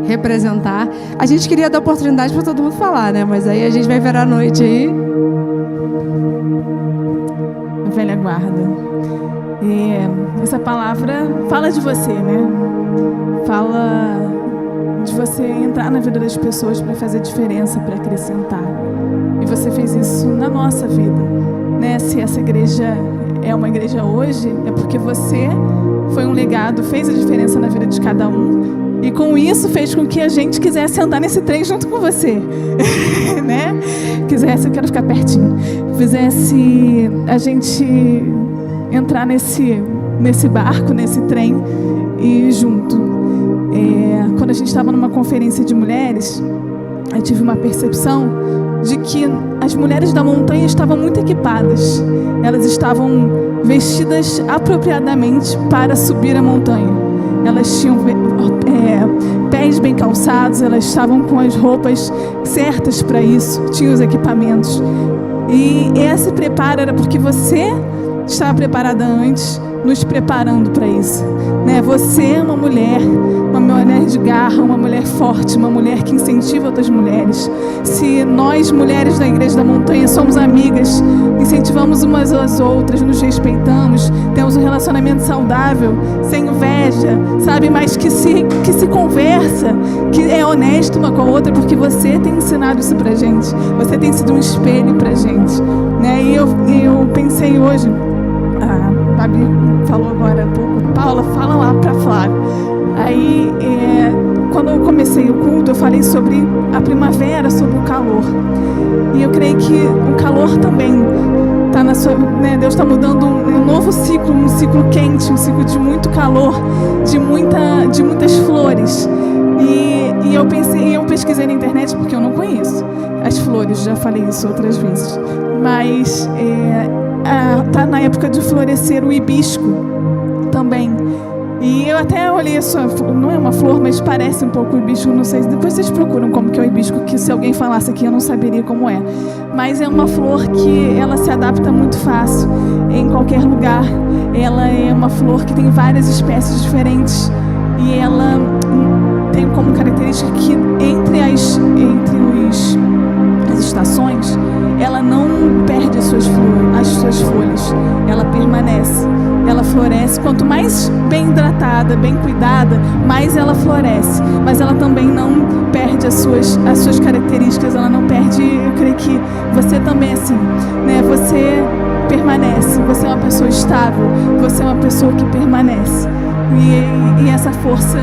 representar. A gente queria dar oportunidade para todo mundo falar, né? Mas aí a gente vai virar a noite aí. Velha guarda. Essa palavra fala de você, né? Fala de você entrar na vida das pessoas para fazer diferença, para acrescentar. E você fez isso na nossa vida, né? Se essa igreja é uma igreja hoje, é porque você foi um legado, fez a diferença na vida de cada um. E com isso fez com que a gente quisesse andar nesse trem junto com você, né? Quisesse, eu quero ficar pertinho, fizesse a gente entrar nesse barco, nesse trem e ir junto. Quando a gente estava numa conferência de mulheres, eu tive uma percepção de que as mulheres da montanha estavam muito equipadas. Elas estavam vestidas apropriadamente para subir a montanha. Elas tinham pés bem calçados, elas estavam com as roupas certas para isso, tinham os equipamentos. E esse preparo era porque você estava preparada antes, nos preparando para isso, né? Você é uma mulher de garra, uma mulher forte, uma mulher que incentiva outras mulheres. Se nós, mulheres da Igreja da Montanha, somos amigas, incentivamos umas às outras, nos respeitamos, temos um relacionamento saudável, sem inveja, sabe? Mas que se conversa, que é honesto uma com a outra, porque você tem ensinado isso pra gente. Você tem sido um espelho pra gente, né? E eu pensei hoje, a Babi falou agora há pouco, Paula, fala lá pra Flávia. Aí, quando eu comecei o culto, eu falei sobre a primavera, sobre o calor. E eu creio que o calor também está na sua... Né, Deus está mudando um novo ciclo, um ciclo quente, um ciclo de muito calor, de muitas flores. E eu pesquisei na internet, porque eu não conheço as flores, já falei isso outras vezes. Mas está na época de florescer o hibisco também. E eu até olhei a sua flor, não é uma flor, mas parece um pouco o hibisco, não sei, depois vocês procuram como que é o hibisco, que se alguém falasse aqui eu não saberia como é. Mas é uma flor que ela se adapta muito fácil em qualquer lugar. Ela é uma flor que tem várias espécies diferentes e ela tem como característica que entre as estações, ela não perde as suas folhas, ela permanece, ela floresce. Quanto mais bem hidratada, bem cuidada, mais ela floresce, mas ela também não perde as suas características, ela não perde. Eu creio que você também é assim, né? Você permanece, você é uma pessoa estável, você é uma pessoa que permanece, e essa força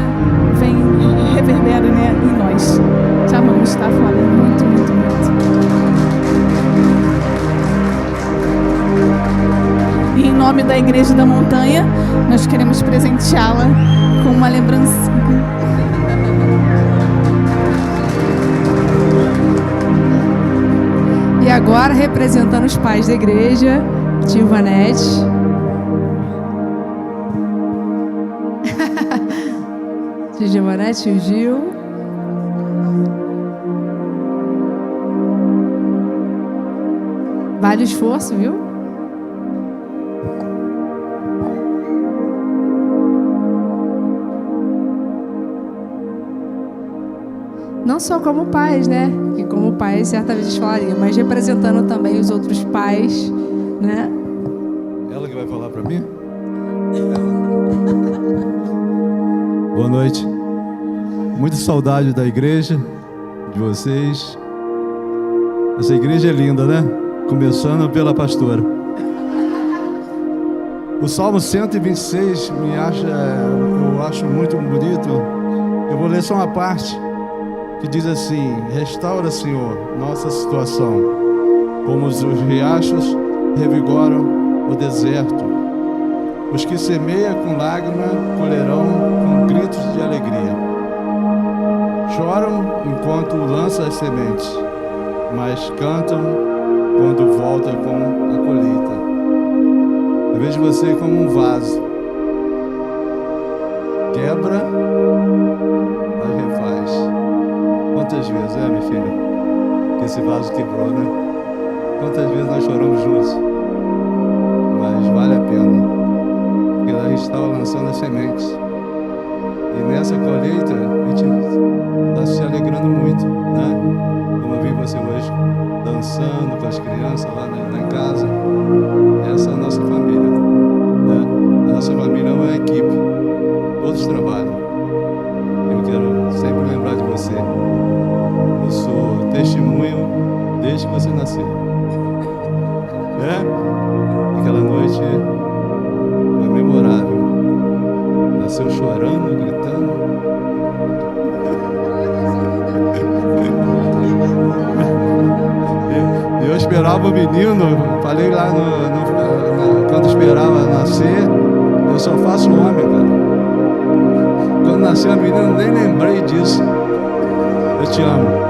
vem e reverbera, né, em nós. Te amamos, tá, Flávia? Muito, muito, muito. E em nome da Igreja da Montanha, nós queremos presenteá-la com uma lembrancinha. E agora, representando os pais da igreja, tio Vanete. Tio Giovanete, tio Gil. Vale o esforço, viu? Não só como pais, né? Que como pais certa vez falaria, mas representando também os outros pais, né? Ela que vai falar para mim? Boa noite. Muita saudade da igreja, de vocês. Essa igreja é linda, né? Começando pela pastora. O Salmo 126 eu acho muito bonito. Eu vou ler só uma parte que diz assim: restaura, Senhor, nossa situação, como os riachos revigoram o deserto. Os que semeiam com lágrima colherão com gritos de alegria. Choram enquanto lançam as sementes, mas cantam quando volta com a colheita. Eu vejo você como um vaso. Quebra, mas refaz. Quantas vezes, minha filha, que esse vaso quebrou, né? Quantas vezes nós choramos juntos? Mas vale a pena. Porque a gente estava lançando as sementes. E nessa colheita, a gente está se alegrando muito, né? Como eu vi você hoje, dançando com as crianças lá em casa. Essa é a nossa família, né? A nossa família é uma equipe. Todos trabalham. Eu quero sempre lembrar de você. Eu sou testemunho desde que você nasceu. Aquela noite foi memorável. Nasceu chorando, gritando. Eu esperava o menino. Falei lá quando esperava nascer. Eu só faço homem, cara. Quando nasceu a menina, eu nem lembrei disso. Eu te amo.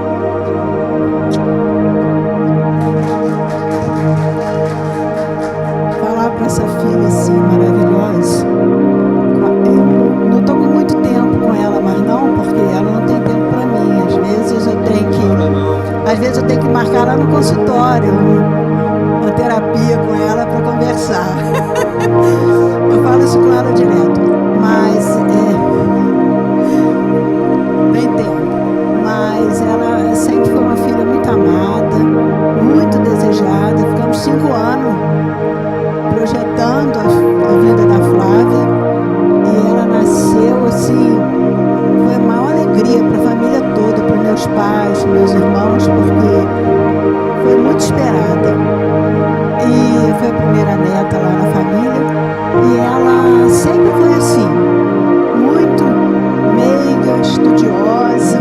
Falar para essa filha assim maravilhosa. Eu não estou com muito tempo com ela, mas não, porque ela não tem tempo para mim. Às vezes eu tenho que marcar lá no consultório uma terapia com ela para conversar. Eu falo isso com ela direto, mas nem tempo. Mas ela sempre foi uma filha muito amada, muito desejada. Ficamos 5 anos projetando a vida da Flávia e ela nasceu assim. Foi a maior alegria para a família toda, para meus pais, meus irmãos, porque foi muito esperada. E foi a primeira neta lá na família e ela sempre foi assim, muito meiga, estudiosa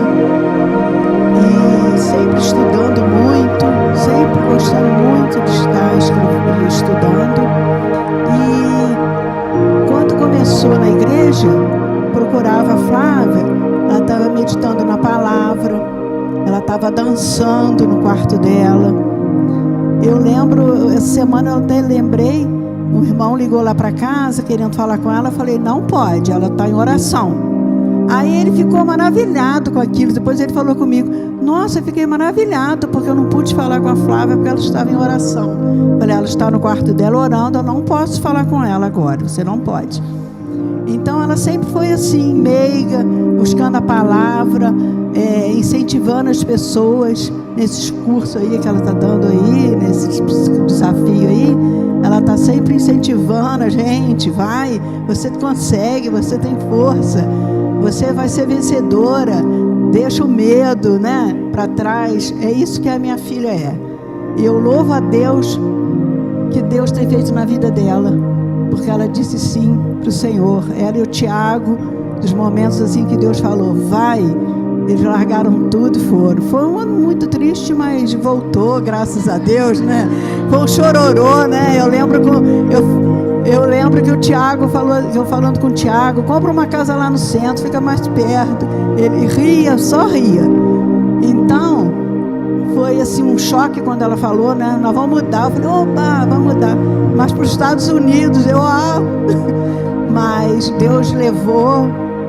e sempre estudando muito, sempre gostando muito de estar estudando. E quando começou na igreja, procurava a Flávia, ela estava meditando na palavra, ela estava dançando no quarto dela. Eu lembro, essa semana eu até lembrei O irmão ligou lá para casa querendo falar com ela. Eu falei, não pode, ela está em oração. Aí ele ficou maravilhado com aquilo. Depois ele falou comigo, nossa, eu fiquei maravilhado porque eu não pude falar com a Flávia porque ela estava em oração. Eu falei, ela está no quarto dela orando, eu não posso falar com ela agora, você não pode. Então ela sempre foi assim, meiga, buscando a palavra, incentivando as pessoas nesses cursos aí que ela está dando aí, nesse desafio aí. Ela está sempre incentivando a gente, vai, você consegue, você tem força, você vai ser vencedora, deixa o medo, né, para trás. É isso que a minha filha é. E eu louvo a Deus que Deus tem feito na vida dela, porque ela disse sim para o Senhor. Ela e o Tiago, dos momentos assim que Deus falou, vai, eles largaram tudo e foram. Foi um ano muito triste, mas voltou, graças a Deus, né? Foi um chororô, né? Eu lembro que o Tiago falou, eu falando com o Tiago, compra uma casa lá no centro, fica mais perto. Ele ria, só ria. Então, foi assim um choque quando ela falou, né? Nós vamos mudar. Eu falei, opa, vamos mudar. Mas para os Estados Unidos, mas Deus levou,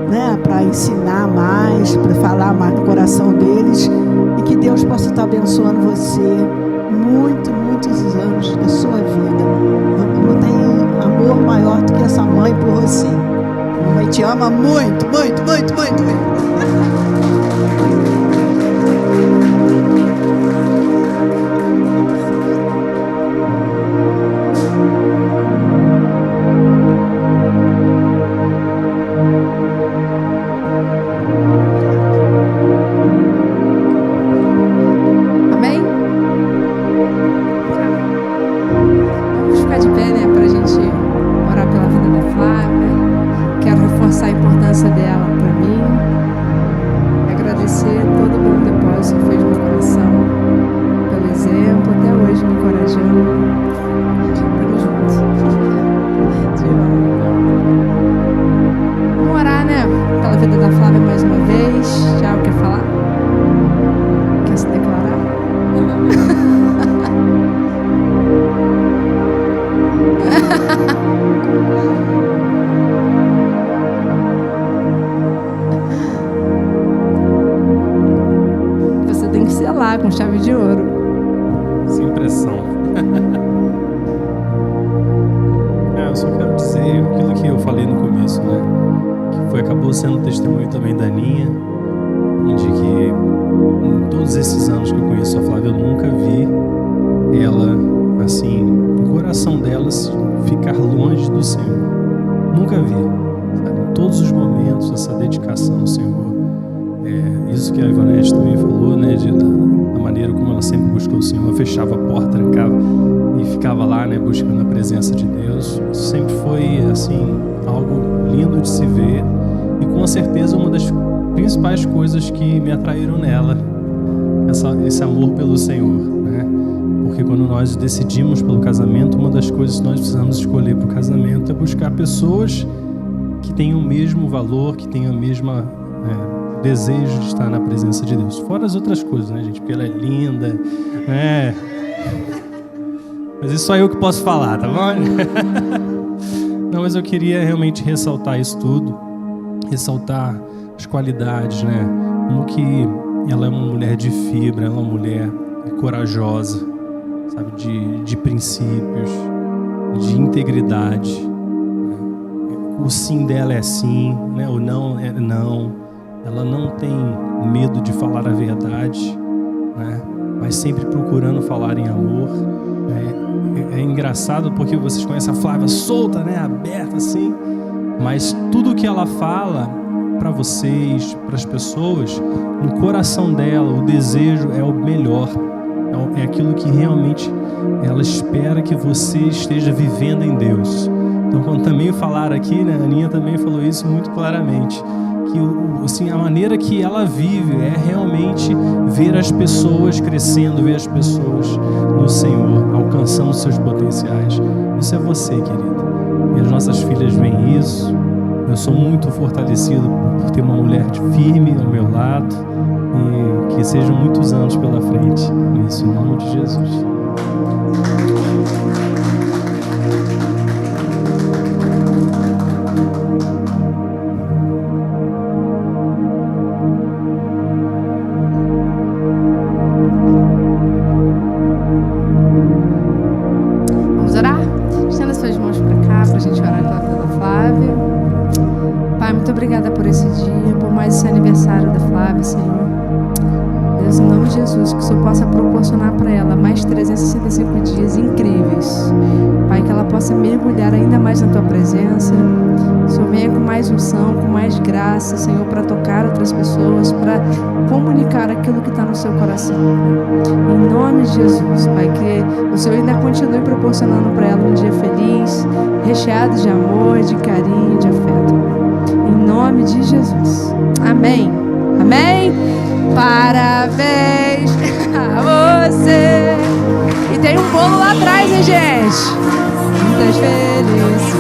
né, para ensinar mais, para falar mais no coração deles, e que Deus possa estar abençoando você muitos anos da sua vida. Não tem amor maior do que essa mãe por você. A mamãe te ama muito. Com chave de ouro. Sem pressão. Eu só quero dizer aquilo que eu falei no começo, né? Que acabou sendo testemunho também da Aninha, de que em todos esses anos que eu conheço a Flávia, eu nunca vi ela, assim, o coração dela ficar longe do Senhor. Nunca vi. Sabe? Em todos os momentos, essa dedicação ao Senhor. Isso que a Ivanete também falou, né? Da maneira como ela sempre buscou o Senhor, fechava a porta, trancava e ficava lá, né, buscando a presença de Deus. Isso sempre foi, assim, algo lindo de se ver, e com certeza uma das principais coisas que me atraíram nela, esse amor pelo Senhor, né? Porque quando nós decidimos pelo casamento, uma das coisas que nós precisamos escolher para o casamento é buscar pessoas que tenham o mesmo valor, que tenham a mesma desejo de estar na presença de Deus. Fora as outras coisas, né, gente? Porque ela é linda, né? Mas isso só eu que posso falar, tá bom? Não, mas eu queria realmente ressaltar isso tudo, ressaltar as qualidades, né? Como que ela é uma mulher de fibra, ela é uma mulher corajosa, sabe? De princípios, de integridade. O sim dela é sim, né? O não é não. Ela não tem medo de falar a verdade, né? Mas sempre procurando falar em amor. É engraçado porque vocês conhecem a Flávia solta, né? Aberta assim. Mas tudo que ela fala para vocês, para as pessoas, no coração dela, o desejo é o melhor. É aquilo que realmente ela espera que você esteja vivendo em Deus. Então, quando também falaram aqui, né? A Aninha também falou isso muito claramente. Que assim, a maneira que ela vive é realmente ver as pessoas crescendo, ver as pessoas no Senhor, alcançando seus potenciais. Isso é você, querida. E as nossas filhas veem isso. Eu sou muito fortalecido por ter uma mulher firme ao meu lado, e que sejam muitos anos pela frente. Isso, em nome de Jesus. proporcionar para ela mais 365 dias incríveis. Pai, que ela possa mergulhar ainda mais na Tua presença. Senhor, venha com mais unção, com mais graça, Senhor, para tocar outras pessoas, para comunicar aquilo que está no seu coração. Em nome de Jesus, Pai, que o Senhor ainda continue proporcionando para ela um dia feliz, recheado de amor, de carinho, de afeto. Em nome de Jesus. Amém. Amém. Parabéns a você. E tem um bolo lá atrás, hein, gente? Muitas felicidades.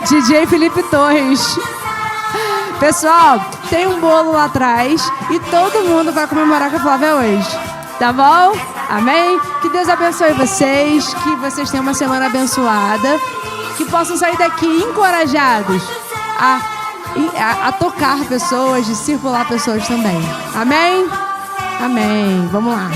DJ Felipe Torres. Pessoal, tem um bolo lá atrás e todo mundo vai comemorar com a Flávia hoje. Tá bom? Amém? Que Deus abençoe vocês, que vocês tenham uma semana abençoada, que possam sair daqui encorajados a tocar pessoas, discipular pessoas também. Amém? Amém. Vamos lá.